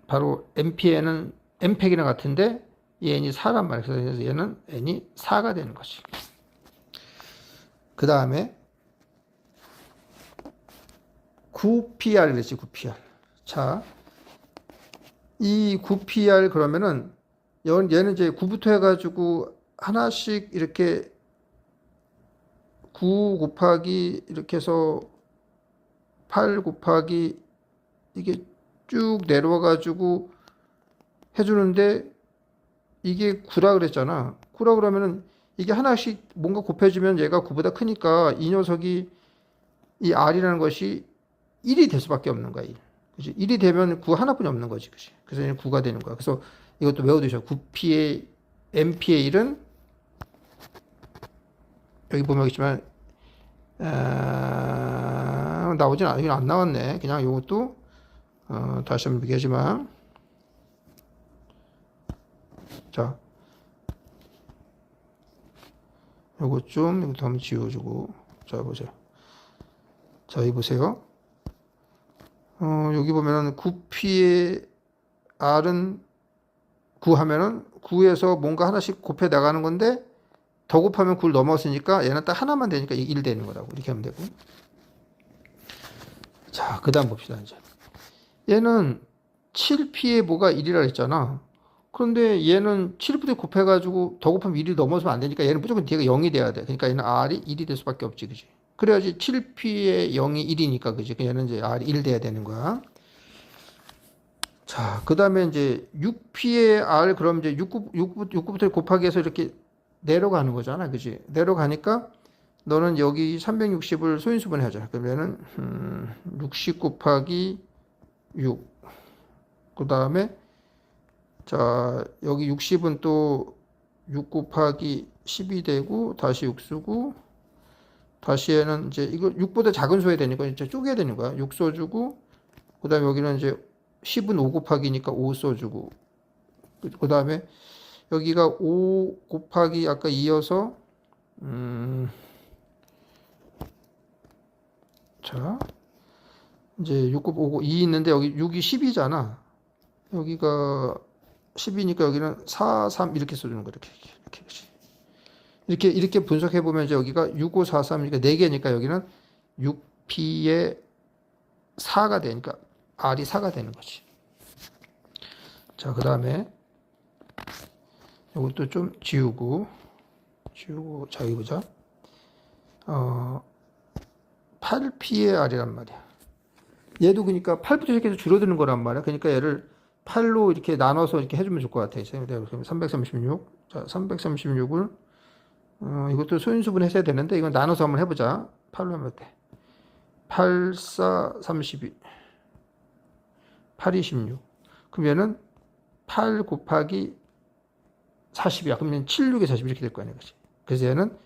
바로 npn은 n팩이랑 같은데 얘 n이 4란 말이야. 그래서 얘는 n이 4가 되는 거지. 그 다음에 9pr 그랬지. 9pr. 자, 이 9pr 그러면은 얘는 이제 9부터 해가지고 하나씩 이렇게 9 곱하기 이렇게 해서 8 곱하기 이게 쭉 내려와가지고 해주는데 이게 9라 그랬잖아. 9라 그러면은 이게 하나씩 뭔가 곱해주면 얘가 9보다 크니까 이 녀석이 이 r이라는 것이 1이 될 수밖에 없는 거야. 1. 그치? 1이 되면 9 하나뿐이 없는 거지. 그치? 그래서 얘는 9가 되는 거야. 그래서 이것도 외워두셔. 9p의 np의 1은 여기 보면 있지만 나오진 않아. 이건 안 나왔네. 그냥 이것도 다시 한번 얘기하지만 자 요거 좀 이것도 한번 지워주고 자 보세요. 자 여기 보세요. 여기 보면은 9p의 r은 9 하면은 9에서 뭔가 하나씩 곱해 나가는 건데 더 곱하면 9를 넘었으니까 얘는 딱 하나만 되니까 1 되는 거라고 이렇게 하면 되고. 자, 그 다음 봅시다. 이제 얘는 7p에 뭐가 1이라 했잖아. 그런데 얘는 7부터 곱해가지고 더 곱하면 1이 넘어서면 안 되니까 얘는 무조건 뒤가 0이 돼야 돼. 그러니까 얘는 r이 1이 될 수밖에 없지, 그지? 그래야지 7p에 0이 1이니까, 그지? 얘는 이제 r이 1 돼야 되는 거야. 자, 그 다음에 이제 6p의 r, 그럼 이제 6부터 곱하기 해서 이렇게 내려가는 거잖아, 그지? 내려가니까 너는 여기 360을 소인수분 해야죠. 그러면은 60 곱하기 6. 그 다음에 자 여기 60은 또 6 곱하기 10이 되고 다시 6 쓰고 다시 얘는 이제 이거 6보다 작은 수야 되니까 이제 쪼개야 되는 거야. 6 써주고 그 다음에 여기는 이제 10은 5 곱하기니까 5 써주고 그 다음에 여기가 5 곱하기 아까 2여서 자 이제 6 곱하기 2 있는데 여기 6이 10이잖아. 여기가 10이니까 여기는 4, 3 이렇게 써주는 거야. 이렇게 분석해 보면 이제 여기가 6, 5, 4, 3이니까 4개니까 여기는 6p의 4가 되니까 r이 4가 되는 거지. 자, 그 다음에 이것도 좀 지우고 자, 여기 보자. 8p의 r이란 말이야. 얘도 그러니까 8부터 시작해서 줄어드는 거란 말이야. 그러니까 얘를 8로 이렇게 나눠서 이렇게 해주면 좋을 것 같아요. 336. 자, 336을, 이것도 소인수분 했어야 되는데, 이건 나눠서 한번 해보자. 8로 하면 돼. 8, 4, 32. 8, 26. 그럼 얘는 8 곱하기 40이야. 그러면 7, 6에 40 이렇게 될 거 아니야. 그치? 그래서 얘는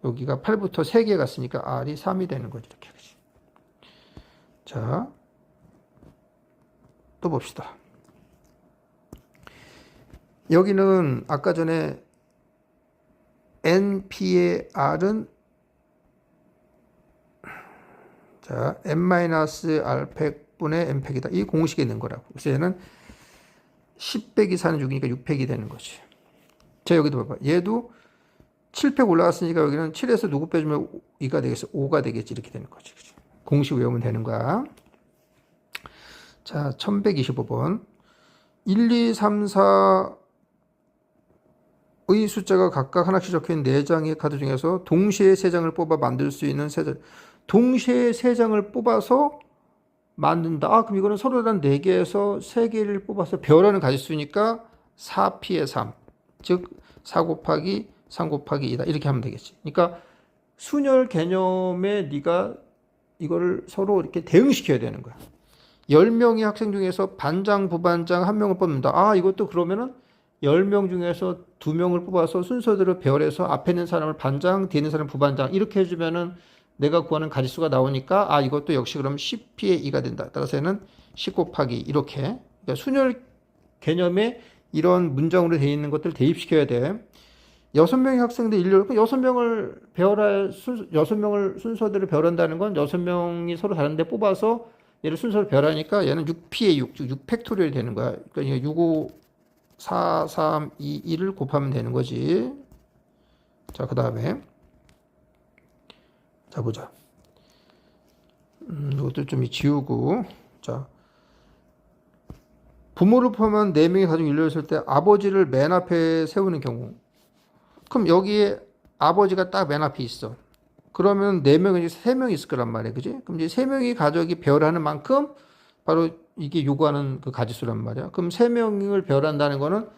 여기가 8부터 3개 갔으니까 R이 3이 되는 거지. 이렇게. 그치? 자, 또 봅시다. 여기는 아까 전에 np의 r은 자 n-r팩분의 n팩이다. 이 공식에 있는 거라고. 그래서 얘는 10 빼기 4는 6이니까 6팩이 되는 거지. 자 여기도 봐봐. 얘도 7팩 올라갔으니까 여기는 7에서 누구 빼주면 2가 되겠어? 5가 되겠지. 이렇게 되는 거지. 그치? 공식 외우면 되는 거야. 자 1125번 1, 2, 3, 4 의 숫자가 각각 하나씩 적혀있는 4장의 카드 중에서 동시에 3장을 뽑아 만들 수 있는 3장. 동시에 3장을 뽑아서 만든다. 그럼 이거는 서로 다른 4개에서 3개를 뽑아서 별하는 가짓수니까 4p의 3. 즉, 4 곱하기 3 곱하기 2다. 이렇게 하면 되겠지. 그러니까 순열 개념에 네가 이거를 서로 이렇게 대응시켜야 되는 거야. 10명의 학생 중에서 반장, 부반장 1명을 뽑는다. 이것도 그러면은 10명 중에서 2명을 뽑아서 순서대로 별에서 앞에 있는 사람을 반장, 뒤에 있는 사람을 부반장 이렇게 해주면은 내가 구하는 가짓수가 나오니까 이것도 역시 그럼 10p의 2가 된다. 따라서 얘는 10 곱하기 이렇게 그러니까 순열 개념에 이런 문장으로 되어 있는 것들 대입시켜야 돼. 6명의 학생들 일렬, 6명을 배워라, 6명을 순서대로 배워란다는 건 6명이 서로 다른데 뽑아서 얘를 순서로 배워라니까 얘는 6p의 6, 6팩토리얼이 되는 거야. 그러니까 6, 5, 4, 3, 2, 1을 곱하면 되는 거지. 자, 그 다음에. 자, 보자. 이것도 좀 지우고. 자. 부모를 포함한 4명의 가족이 일렬했을 때 아버지를 맨 앞에 세우는 경우. 그럼 여기에 아버지가 딱 맨 앞에 있어. 그러면 4명이 3명이 있을 거란 말이야. 그지? 그럼 이제 3명이 가족이 배열하는 만큼 바로 이게 요구하는 그 가지수란 말이야. 그럼 3명을 배열한다는 거는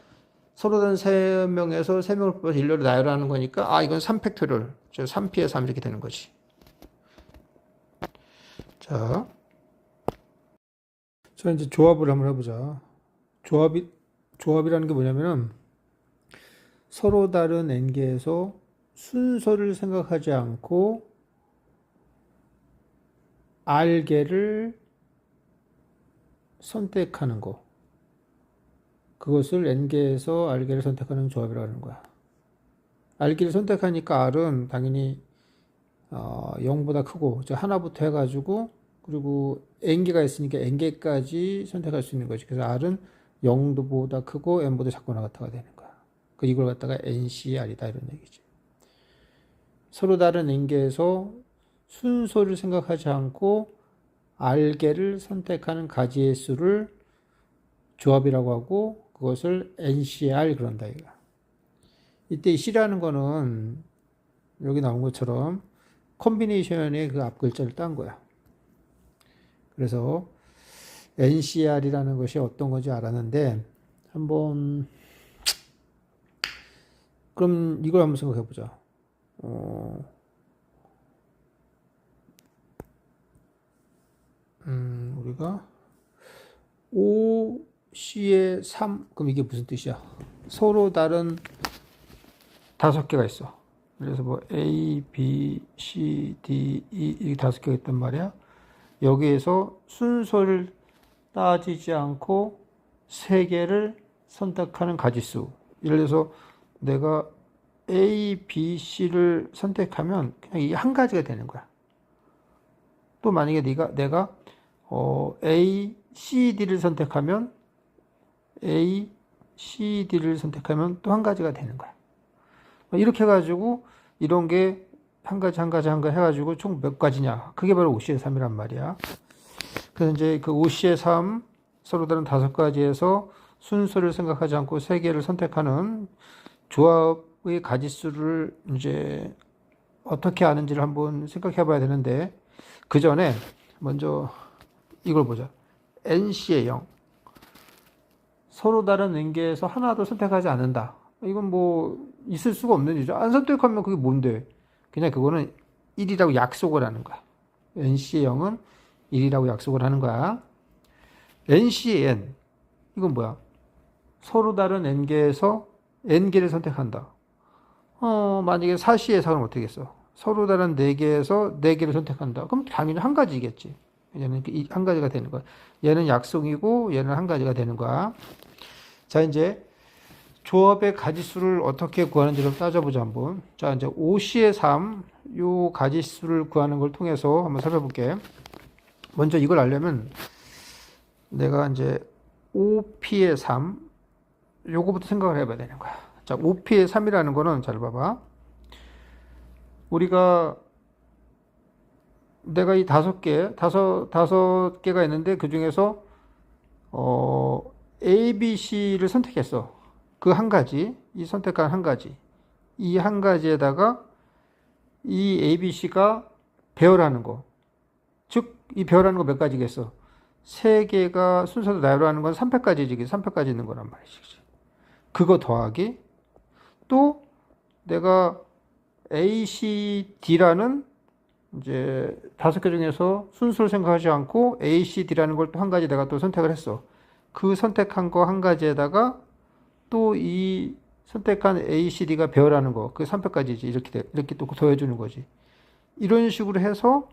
서로 다른 3명에서 3명을 뽑아서 일렬로 나열하는 거니까 아, 이건 3팩토리얼. 3p의 3 이렇게 되는 거지. 자. 자, 이제 조합을 한번 해보자. 조합이라는 게 뭐냐면은 서로 다른 n개에서 순서를 생각하지 않고 r개를 선택하는 거. 그것을 n개에서 r개를 선택하는 조합이라고 하는 거야. r개를 선택하니까 r은 당연히 0보다 크고 하나부터 해가지고 그리고 n개가 있으니까 n개까지 선택할 수 있는 거지. 그래서 r은 0보다 크고 n보다 작거나 같아가 되는 거야. 이걸 갖다가 NCR이다 이런 얘기지. 서로 다른 n개에서 순서를 생각하지 않고 r개를 선택하는 가지의 수를 조합이라고 하고 그것을 NCR 그런다 이거야. 이때 C라는 거는 여기 나온 것처럼 콤비네이션의 그 앞 글자를 딴 거야. 그래서 NCR이라는 것이 어떤 건지 알았는데 한번 그럼 이걸 한번 생각해 보자. 우리가 5C의 3 그럼 이게 무슨 뜻이야? 서로 다른 5개가 있어. 그래서 뭐 A, B, C, D, E 이 5개가 있단 말이야. 여기에서 순서를 따지지 않고 3개를 선택하는 가지수. 예를 들어서 내가 A, B, C를 선택하면 그냥 이 한 가지가 되는 거야. 또 만약에 내가 A, C, D를 선택하면 A, C, D를 선택하면 또 한 가지가 되는 거야. 이렇게 해가지고 이런 게 한 가지 해가지고 총 몇 가지냐? 그게 바로 5C의 3이란 말이야. 그래서 이제 그 5C의 3 서로 다른 5가지에서 순서를 생각하지 않고 3개를 선택하는 조합의 가지수를 이제 어떻게 아는지를 한번 생각해 봐야 되는데 그 전에 먼저 이걸 보자. NC의 0. 서로 다른 n개에서 하나도 선택하지 않는다. 이건 뭐 있을 수가 없는 일이죠. 안 선택하면 그게 뭔데? 그냥 그거는 1이라고 약속을 하는 거야. NC의 0은 1이라고 약속을 하는 거야. NC의 n. 이건 뭐야? 서로 다른 n개에서 n개를 선택한다. 만약에 4C의 4는 어떻게 했어? 서로 다른 4개에서 4개를 선택한다. 그럼 당연히 한 가지겠지. 얘는 한 가지가 되는 거야. 얘는 약속이고 얘는 한 가지가 되는 거야. 자, 이제 조합의 가지수를 어떻게 구하는지를 따져보자 한번. 자, 이제 5C의 3, 요 가지수를 구하는 걸 통해서 한번 살펴볼게. 먼저 이걸 알려면 내가 이제 5P의 3, 요거부터 생각을 해봐야 되는 거야. 자, 5P의 3이라는 거는 잘 봐봐. 내가 이 5개가 있는데 그 중에서 A, B, C를 선택했어. 그 한 가지, 이 선택한 한 가지, 이 한 가지에다가 이 A, B, C가 배열하는 거, 즉 이 배열하는 거 몇 가지겠어? 3개가 순서로 나열하는 건 3패까지지, 3패까지 있는 거란 말이지. 그거 더하기 또 내가 A, C, D라는 이제 5개 중에서 순서를 생각하지 않고 A, C, D라는 걸 또 한 가지 내가 또 선택을 했어. 그 선택한 거 한 가지에다가 또 이 선택한 A, C, D가 배열하는 거, 그 3패까지지. 이렇게 또 더해주는 거지. 이런 식으로 해서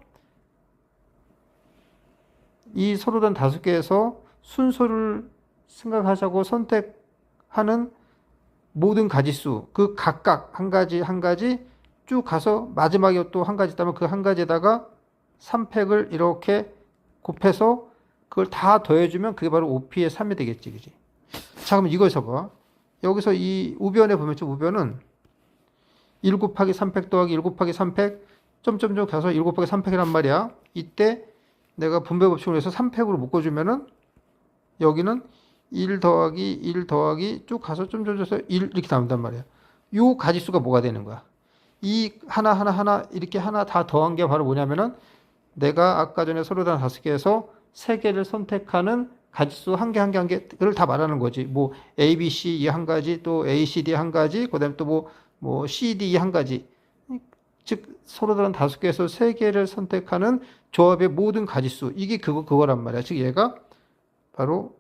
이 서로 다른 5개에서 순서를 생각하자고 선택하는 모든 가지수, 그 각각 한 가지 한 가지 쭉 가서 마지막에 또 한 가지 있다면 그 한 가지에다가 3팩을 이렇게 곱해서 그걸 다 더해주면 그게 바로 OP의 3이 되겠지, 그지? 자, 그럼 이걸 써봐. 여기서 이 우변에 보면, 우변은 1 곱하기 3팩 더하기 1 곱하기 3팩 점점점 가서 1 곱하기 3팩이란 말이야. 이때 내가 분배 법칙으로 해서 3팩으로 묶어주면은 여기는 1 더하기 1 더하기 쭉 가서 점점점서 1 이렇게 나온단 말이야. 요 가지수가 뭐가 되는 거야? 이 하나 이렇게 하나 다 더한 게 바로 뭐냐면은 내가 아까 전에 서로 다 5개에서 3개를 선택하는 가지수 한 개를 다 말하는 거지. 뭐 A, B, C 이 한 가지, 또 A, C, D 한 가지, 그다음에 또 뭐 C, D 한 가지. 즉 서로 다른 5개에서 3개를 선택하는 조합의 모든 가지수. 이게 그거란 말이야. 즉 얘가 바로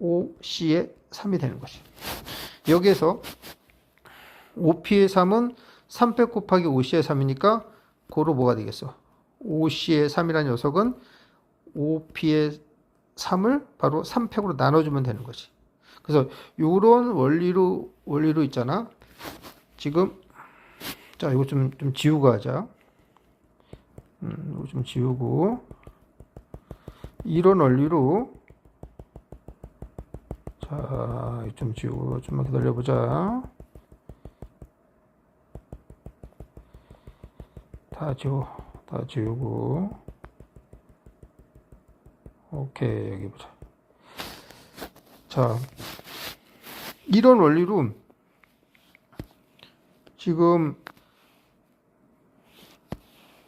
OC의 3이 되는 것이. 여기에서 OP의 3은 3팩 곱하기 OC의 3이니까 고로 뭐가 되겠어? OC의 3이라는 녀석은 OP의 3을 바로 3팩으로 나눠주면 되는 거지. 그래서 이런 원리로 있잖아. 지금 자 이거 좀 지우고 하자. 이거 좀 지우고 이런 원리로 자 좀 지우고 좀만 기다려보자. 다 지우고 오케이 여기 보자. 자 이런 원리로 지금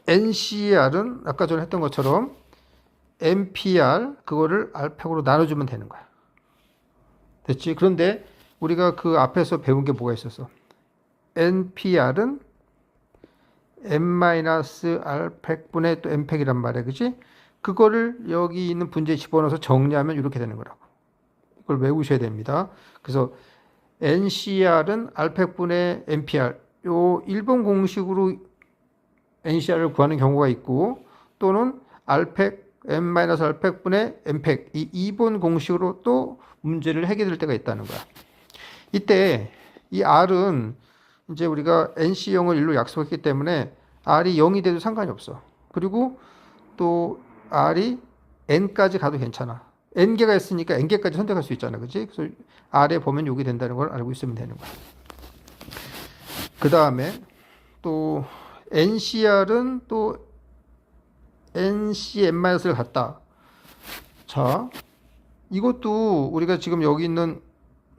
NCR은 아까 전에 했던 것처럼 NPR 그거를 R팩으로 나눠주면 되는 거야. 됐지? 그런데 우리가 그 앞에서 배운 게 뭐가 있었어? NPR은 N-R팩분의 또 N팩이란 말이야. 그치? 그거를 여기 있는 분자에 집어넣어서 정리하면 이렇게 되는 거라고. 이걸 외우셔야 됩니다. 그래서 NCR은 R팩분의 NPR. 요 일본 공식으로 NCR을 구하는 경우가 있고 또는 R팩, N-R팩분의 N팩. 이 2번 공식으로 또 문제를 해결될 때가 있다는 거야. 이때 이 R은 이제 우리가 NC0을 1로 약속했기 때문에 R이 0이 돼도 상관이 없어. 그리고 또 R이 N까지 가도 괜찮아. N개가 있으니까 N개까지 선택할 수 있잖아. 그치? 그래서 R에 보면 여기 된다는 걸 알고 있으면 되는 거야. 그 다음에 또 NCR은 또 NCN-를 갖다. 자, 이것도 우리가 지금 여기 있는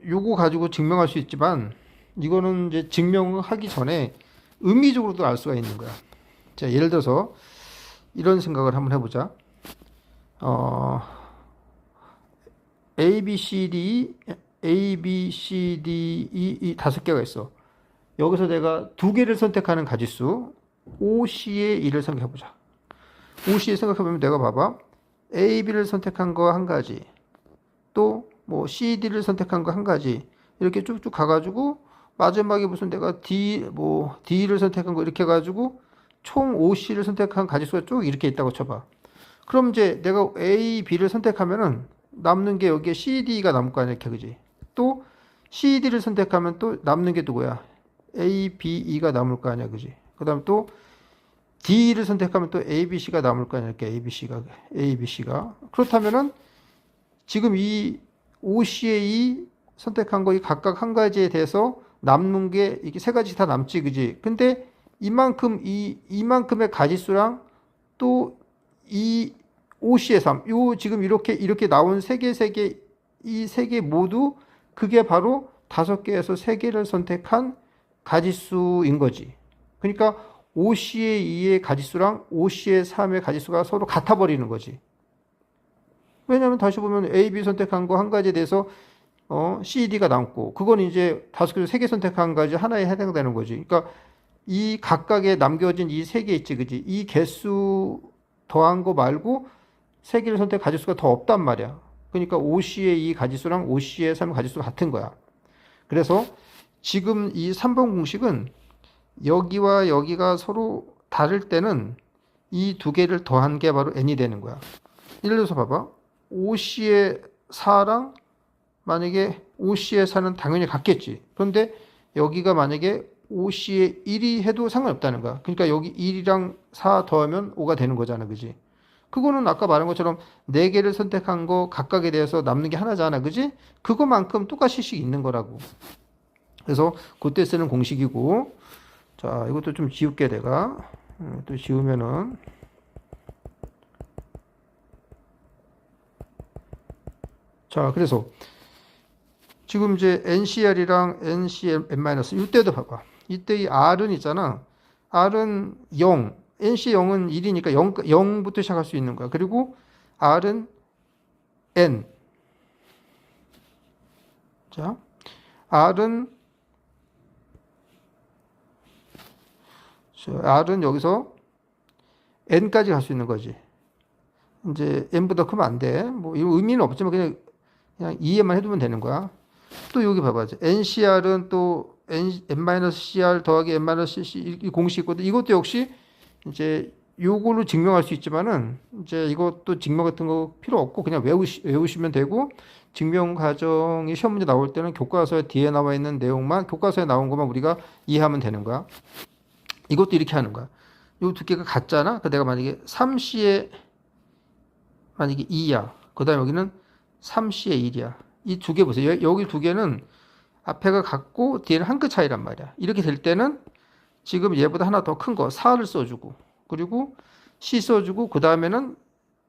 요거 가지고 증명할 수 있지만 이거는 이제 증명하기 전에 의미적으로도 알 수가 있는 거야. 자, 예를 들어서 이런 생각을 한번 해보자. A, B, C, D, 이 5개가 있어. 여기서 내가 2개를 선택하는 가지수 OC의 1을 생각해보자. OC에 생각해보면 내가 봐봐. A, B를 선택한 거 한 가지, 또 뭐 C, D를 선택한 거 한 가지, 이렇게 쭉쭉 가가지고 마지막에 무슨 내가 D를 선택한 거 이렇게 해가지고 총 OC를 선택한 가지수가 쭉 이렇게 있다고 쳐봐. 그럼 이제 내가 A, B를 선택하면은 남는 게 여기에 C, D가 남을 거 아니야, 이렇게, 그지? 또 C, D를 선택하면 또 남는 게 누구야? A, B, E가 남을 거 아니야, 그지? 그 다음 또 D를 선택하면 또 A, B, C가 남을 거 아니야, 이렇게 A, B, C가. 그렇다면은 지금 이 OCA 선택한 거 이 각각 한 가지에 대해서 남는 게 이게 3가지 다 남지, 그지? 근데 이만큼의 가지수랑 또 이 OC의 3, 요 지금 이렇게 나온 3개, 이 3개 모두 그게 바로 5개에서 3개를 선택한 가지수인 거지. 그러니까 OC의 2의 가지수랑 OC의 3의 가지수가 서로 같아 버리는 거지. 왜냐하면 다시 보면 A, B 선택한 거 한 가지에 대해서 C, D가 남고 그건 이제 5개에서 3개 선택한 가지 하나에 해당되는 거지. 그러니까 이 각각에 남겨진 이 3개 있지, 그지? 이 개수 더한 거 말고 3개를 선택 가지수가 더 없단 말이야. 그러니까 OC의 이 가지수랑 OC의 3 가지수가 같은 거야. 그래서 지금 이 3번 공식은 여기와 여기가 서로 다를 때는 이 2개를 더한 게 바로 n이 되는 거야. 예를 들어서 봐봐. OC의 4랑 만약에 OC의 4는 당연히 같겠지. 그런데 여기가 만약에 OC의 1이 해도 상관없다는 거야. 그러니까 여기 1이랑 4 더하면 5가 되는 거잖아. 그지? 그거는 아까 말한 것처럼 4개를 선택한 거 각각에 대해서 남는 게 하나잖아. 그지? 그거만큼 똑같이씩 있는 거라고. 그래서 그때 쓰는 공식이고, 자, 이것도 좀 지울게 내가. 또 지우면은 자, 그래서 지금 이제 NCR이랑 NCM- 이때도 봐봐. 이때 이 R은 있잖아. R은 0, NC 0은 1이니까 0부터 시작할 수 있는 거야. 그리고 R은 N. 자, R은 여기서 N까지 갈 수 있는 거지. 이제 N보다 크면 안 돼. 뭐 의미는 없지만 그냥 이해만 해두면 되는 거야. 또 여기 봐봐. NCR은 또 N-CR 더하기 N-CC 이 공식 있거든. 이것도 역시 이제 요걸로 증명할 수 있지만은 이제 이것도 증명 같은 거 필요 없고 그냥 외우시면 되고, 증명 과정이 시험 문제 나올 때는 교과서에 뒤에 나와 있는 내용만, 교과서에 나온 것만 우리가 이해하면 되는 거야. 이것도 이렇게 하는 거야. 요 두께가 같잖아. 그 내가 만약에 3C에 만약에 2야. 그 다음에 여기는 3C에 1이야. 이 두 개 보세요. 여기 두 개는 앞에가 같고 뒤에는 한 끗 차이란 말이야. 이렇게 될 때는 지금 얘보다 하나 더 큰 거 4를 써주고, 그리고 C 써주고, 그 다음에는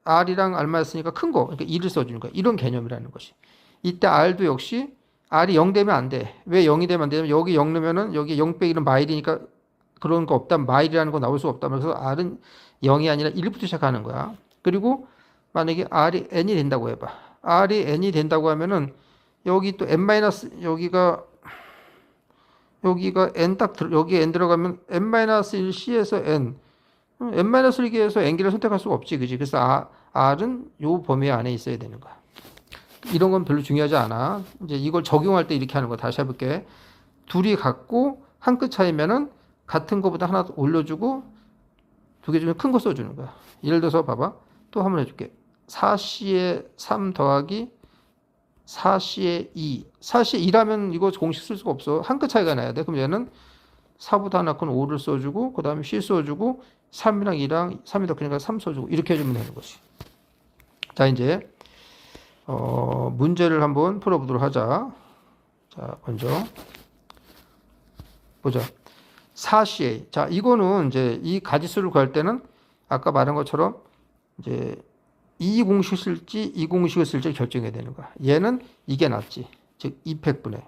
R이랑 R만 쓰니까 큰 거, 그러니까 2를 써주는 거야. 이런 개념이라는 것이. 이때 R도 역시 R이 0 되면 안 돼. 왜 0이 되면 안 되냐면 여기 0 넣으면은 여기 0 빼기는 마일이니까 그런 거 없다. 마일이라는 거 나올 수 없다. 그래서 R은 0이 아니라 1부터 시작하는 거야. 그리고 만약에 R이 N이 된다고 해봐. R이 N이 된다고 하면은 여기 또 N- 여기가 N 여기에 N 들어가면 N-1C에서 N. N-1기에서 N기를 선택할 수가 없지. 그지? 그래서 R은 요 범위 안에 있어야 되는 거야. 이런 건 별로 중요하지 않아. 이제 이걸 적용할 때 이렇게 하는 거 다시 해볼게. 둘이 같고 한 끗 차이면은 같은 거보다 하나 더 올려주고 두 개 중에 큰 거 써주는 거야. 예를 들어서 봐봐. 또 한번 해줄게. 4C에 3 더하기 4C에 2. 4C에 2라면 이거 공식 쓸 수가 없어. 한 끗 차이가 나야 돼. 그럼 얘는 4보다 하나 큰 5를 써주고, 그 다음에 C 써주고, 3이랑 2랑 3이 더 크니까 3 써주고, 이렇게 해주면 되는 거지. 자, 이제, 문제를 한번 풀어보도록 하자. 자, 먼저, 보자. 4CA. 자, 이거는 이제 이 가지수를 구할 때는 아까 말한 것처럼 이제 이 공식 쓸지 이 공식을 쓸지 결정해야 되는 거야. 얘는 이게 낫지. 즉 2팩분의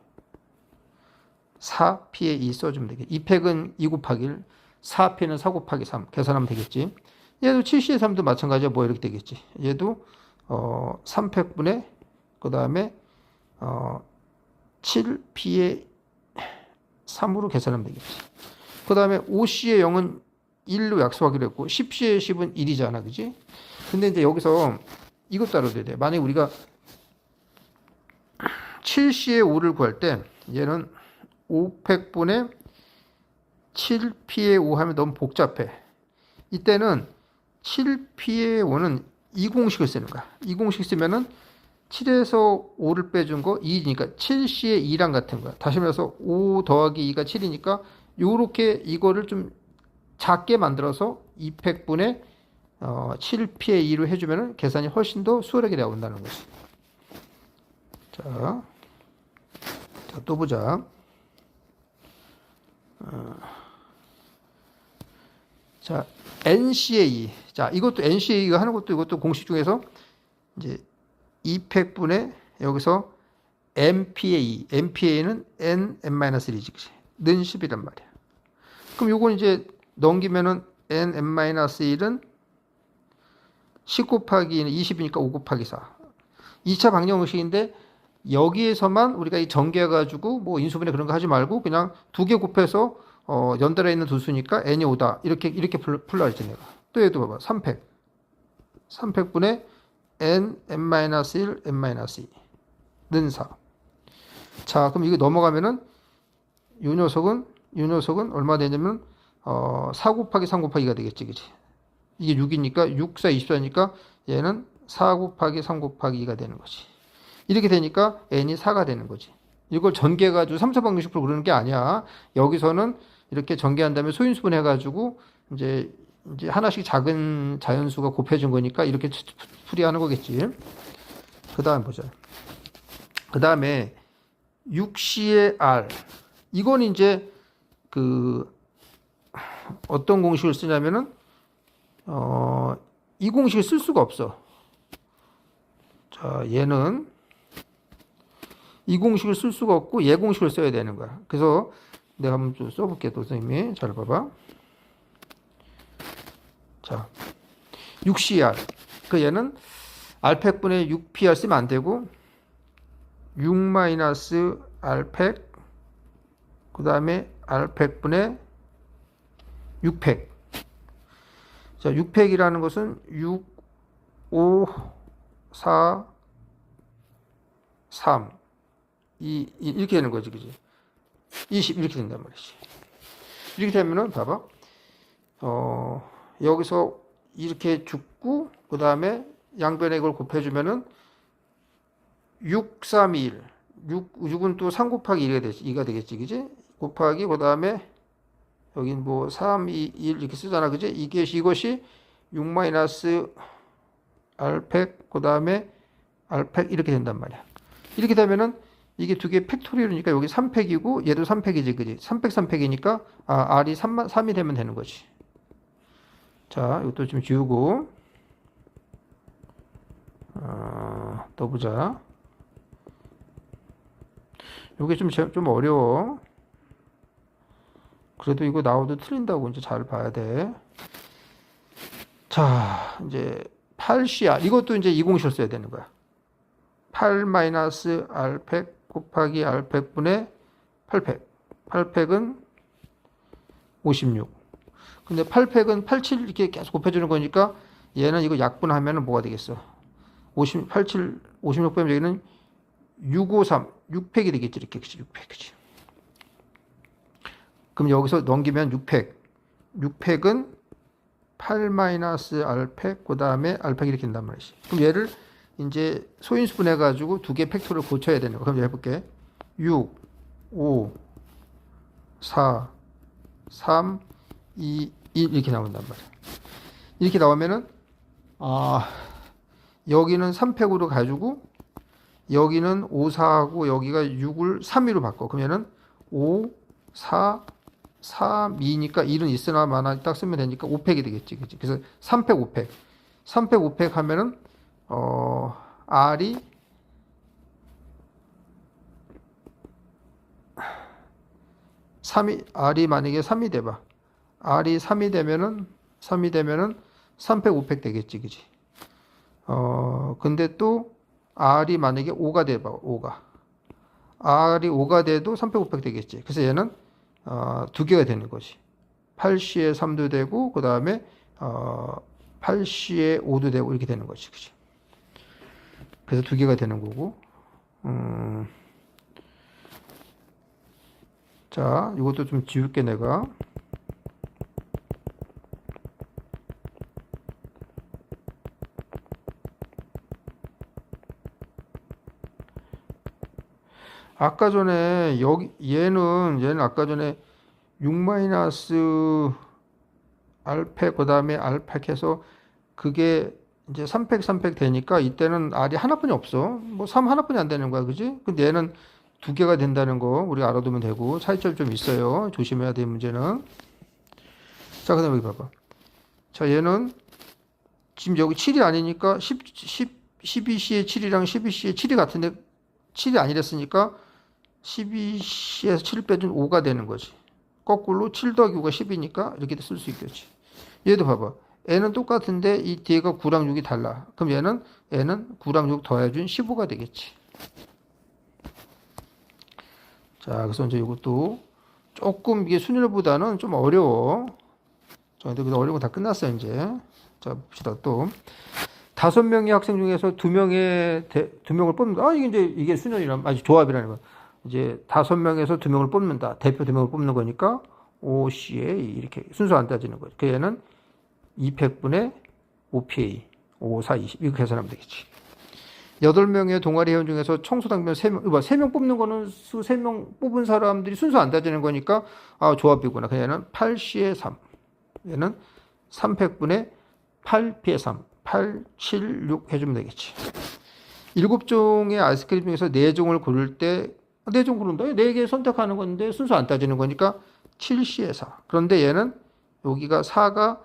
4P에 2 써주면 되겠지. 2팩은 2 곱하기 1, 4P는 4 곱하기 3 계산하면 되겠지. 얘도 7C의 3도 마찬가지야. 뭐 이렇게 되겠지. 얘도 3팩분의 그 다음에 7P에 3으로 계산하면 되겠지. 그 다음에 5C의 0은 1로 약속하기로 했고 10C의 10은 1이잖아. 그지? 근데 이제 여기서 이것도 알아둬야 돼. 만약에 우리가 7C의 5를 구할 때 얘는 5팩분의 7P의 5 하면 너무 복잡해. 이때는 7P의 5는 이 공식을 쓰는 거야. 이 공식 쓰면은 7에서 5를 빼준 거 2니까 7C의 2랑 같은 거야. 다시 말해서 5 더하기 2가 7이니까 요렇게 이거를 좀 작게 만들어서 2팩분의 7P의 2로 해주면 계산이 훨씬 더 수월하게 나온다는 거지. 자, 또 보자. 자, NCA. 자, 이것도 NCA가 하는 것도 이것도 공식 중에서 이제 2팩분의 여기서 MPA. MPA는 N-1이지. 는 10이란 말이야. 그럼 요건 이제 넘기면은 N-1은 10 곱하기 20이니까 5 곱하기 4. 2차 방정 공식인데 여기에서만 우리가 이 전개해가지고 뭐 인수분해 그런 거 하지 말고 그냥 두 개 곱해서 연달아 있는 두 수니까 n이 5다. 이렇게 풀라 했지 내가. 또 얘도 봐봐. 3팩. 3팩분의 n-1, n-2 는 4. 자, 그럼 이거 넘어가면은 이 녀석은 얼마 되냐면 4 곱하기 3 곱하기 2가 되겠지. 그치? 이게 6이니까 6, 4, 24니까 얘는 4 곱하기 3 곱하기 2가 되는 거지. 이렇게 되니까 n이 4가 되는 거지. 이걸 전개해가지고 3, 4방정식으로 그러는 게 아니야. 여기서는 이렇게 전개한 다음에 소인수분 해가지고 이제 하나씩 작은 자연수가 곱해진 거니까 이렇게 풀이하는 거겠지. 그 다음 보자. 그 다음에 6C의 R. 이건 이제 어떤 공식을 쓰냐면은, 이 공식을 쓸 수가 없어. 자, 얘는 이 공식을 쓸 수가 없고 얘 공식을 써야 되는 거야. 그래서 내가 한번 좀 써볼게, 또 선생님이. 잘 봐봐. 자, 6CR. 그 얘는 R팩분의 6PR 쓰면 안 되고 6-R팩 그 다음에 R팩분의 6팩. 자, 6팩이라는 것은 6, 5, 4, 3, 2, 이렇게 되는 거지, 그지? 20 이렇게 된단 말이지. 이렇게 되면은 봐봐. 여기서 이렇게 죽고 그 다음에 양변에 이걸 곱해주면은 6, 3, 2, 1. 6은 또 3 곱하기 2가 되겠지, 그지? 곱하기 그 다음에 여긴 뭐 3, 2, 1 이렇게 쓰잖아, 그지? 이것이 6 R팩 그 다음에 R팩 이렇게 된단 말이야. 이렇게 되면은 이게 두 개 팩토리얼이니까 여기 3팩이고 얘도 3팩이지, 그지? 3팩 3팩이니까 R이 3이 되면 되는 거지. 자, 이것도 좀 지우고 또 보자. 이게 좀 어려워. 그래도 이거 나와도 틀린다고 이제 잘 봐야 돼. 자, 이제 8CR. 이것도 이제 이 공식을 써야 되는 거야. 8-R팩 곱하기 R팩분의 8팩. 8팩은 56. 근데 8팩은 87 이렇게 계속 곱해주는 거니까 얘는 이거 약분하면 뭐가 되겠어? 87, 56 빼면 여기는 653, 6팩이 되겠지. 이렇게, 그치? 6팩, 그치? 그럼 여기서 넘기면 6팩. 6팩은 8-R팩, 그 다음에 R팩 이렇게 된단 말이지. 그럼 얘를 이제 소인수분 해가지고 두 개 팩토를 고쳐야 되는 거. 그럼 해볼게. 6, 5, 4, 3, 2, 1 이렇게 나온단 말이야. 이렇게 나오면은, 여기는 3팩으로 가지고, 여기는 5, 4하고 여기가 6을 3, 2로 바꿔. 그러면은 5, 4, 3, 2니까 1은 있으나 마나 딱 쓰면 되니까 5팩이 되겠지. 그치? 그래서 3팩, 5팩. 3팩, 5팩 하면은, R이 3이, R이 만약에 3이 돼봐. R이 3이 되면은 3팩, 5팩 되겠지. 그치? 근데 또 R이 만약에 5가 돼봐. 5가. R이 5가 돼도 3팩, 5팩 되겠지. 그래서 얘는 두 개가 되는 거지. 8C에 3도 되고 그 다음에 8C에 5도 되고 이렇게 되는 거지. 그치? 그래서 두 개가 되는 거고. 자, 이것도 좀 지울게 내가. 아까 전에 얘는 아까 전에 6 R팩 그 다음에 R팩 해서 그게 이제 3팩 3팩 되니까 이때는 R이 하나뿐이 없어. 뭐 3 하나뿐이 안 되는 거야, 그지? 근데 얘는 두 개가 된다는 거 우리가 알아두면 되고 차이점 좀 있어요. 조심해야 될 문제는. 자, 그다음에 여기 봐봐. 자, 얘는 지금 여기 7이 아니니까 12C의 7이랑 12C의 7이 같은데 7이 아니랬으니까 12C에서 7을 빼준 5가 되는 거지. 거꾸로 7 더하기 5가 10이니까 이렇게 쓸 수 있겠지. 얘도 봐봐. n은 똑같은데 이 뒤에가 9랑 6이 달라. 그럼 n은 9랑 6 더해준 15가 되겠지. 자, 그래서 이제 이것도 조금 이게 순열보다는 좀 어려워. 자, 근데 어려운 거 다 끝났어, 이제. 자, 봅시다, 또. 5명의 학생 중에서 2명을 뽑는다. 이게 순열이란, 조합이라는 거. 이제 5명에서 2명을 뽑는다. 대표 2명을 뽑는 거니까, OCA, 이렇게 순서 안 따지는 거죠. 그 얘는 2팩분의 5PA, 5, 4, 20. 이렇게 계산하면 되겠지. 8명의 동아리 회원 중에서 청소당비원 3명, 3명 뽑는 거는 3명 뽑은 사람들이 순서 안 따지는 거니까, 조합이구나. 그냥 얘는 8C의 3. 얘는 300분의 8P의 3. 8, 7, 6 해주면 되겠지. 7종의 아이스크림 중에서 4종을 고를 때, 4종 고른다? 4개 선택하는 건데 순서 안 따지는 거니까 7C의 4. 그런데 얘는 여기가 4가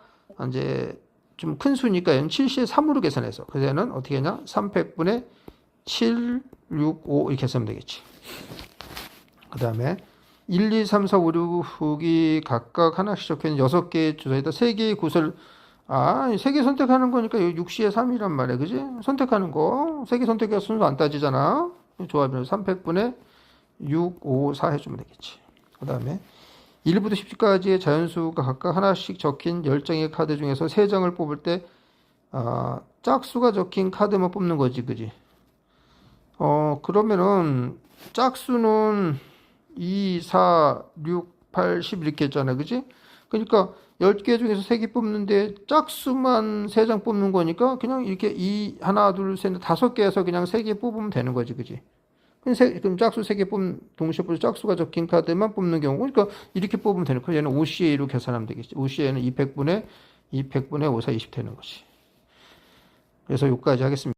이제 좀 큰 수니까 얘는 7C의 3으로 계산해서. 그래서 얘는 어떻게 하냐? 300분의 7, 6, 5 이렇게 쓰면 되겠지. 그 다음에 1, 2, 3, 4, 5, 6이 각각 하나씩 적혀있는 6개의 주소에다 3개의 구설 3개 선택하는 거니까 여기 6C의 3이란 말이야. 그지? 선택하는 거. 3개 선택해서 순서 안 따지잖아. 조합이면 300분의 6, 5, 4 해주면 되겠지. 그 다음에 1부터 10까지의 자연수가 각각 하나씩 적힌 10장의 카드 중에서 3장을 뽑을 때, 짝수가 적힌 카드만 뽑는 거지. 그지? 그러면은, 짝수는 2, 4, 6, 8, 10 이렇게 했잖아. 그지? 그러니까 10개 중에서 3개 뽑는데 짝수만 3장 뽑는 거니까 그냥 이렇게 2, 하나, 둘, 셋, 5개에서 그냥 3개 뽑으면 되는 거지. 그지? 그럼 짝수 3개 뽑는, 동시에 뽑는 짝수가 적힌 카드만 뽑는 경우, 그러니까 이렇게 뽑으면 되는 거야. 얘는 5CA로 계산하면 되겠지. 5CA는 200분의 5, 4, 20 되는 거지. 그래서 여기까지 하겠습니다.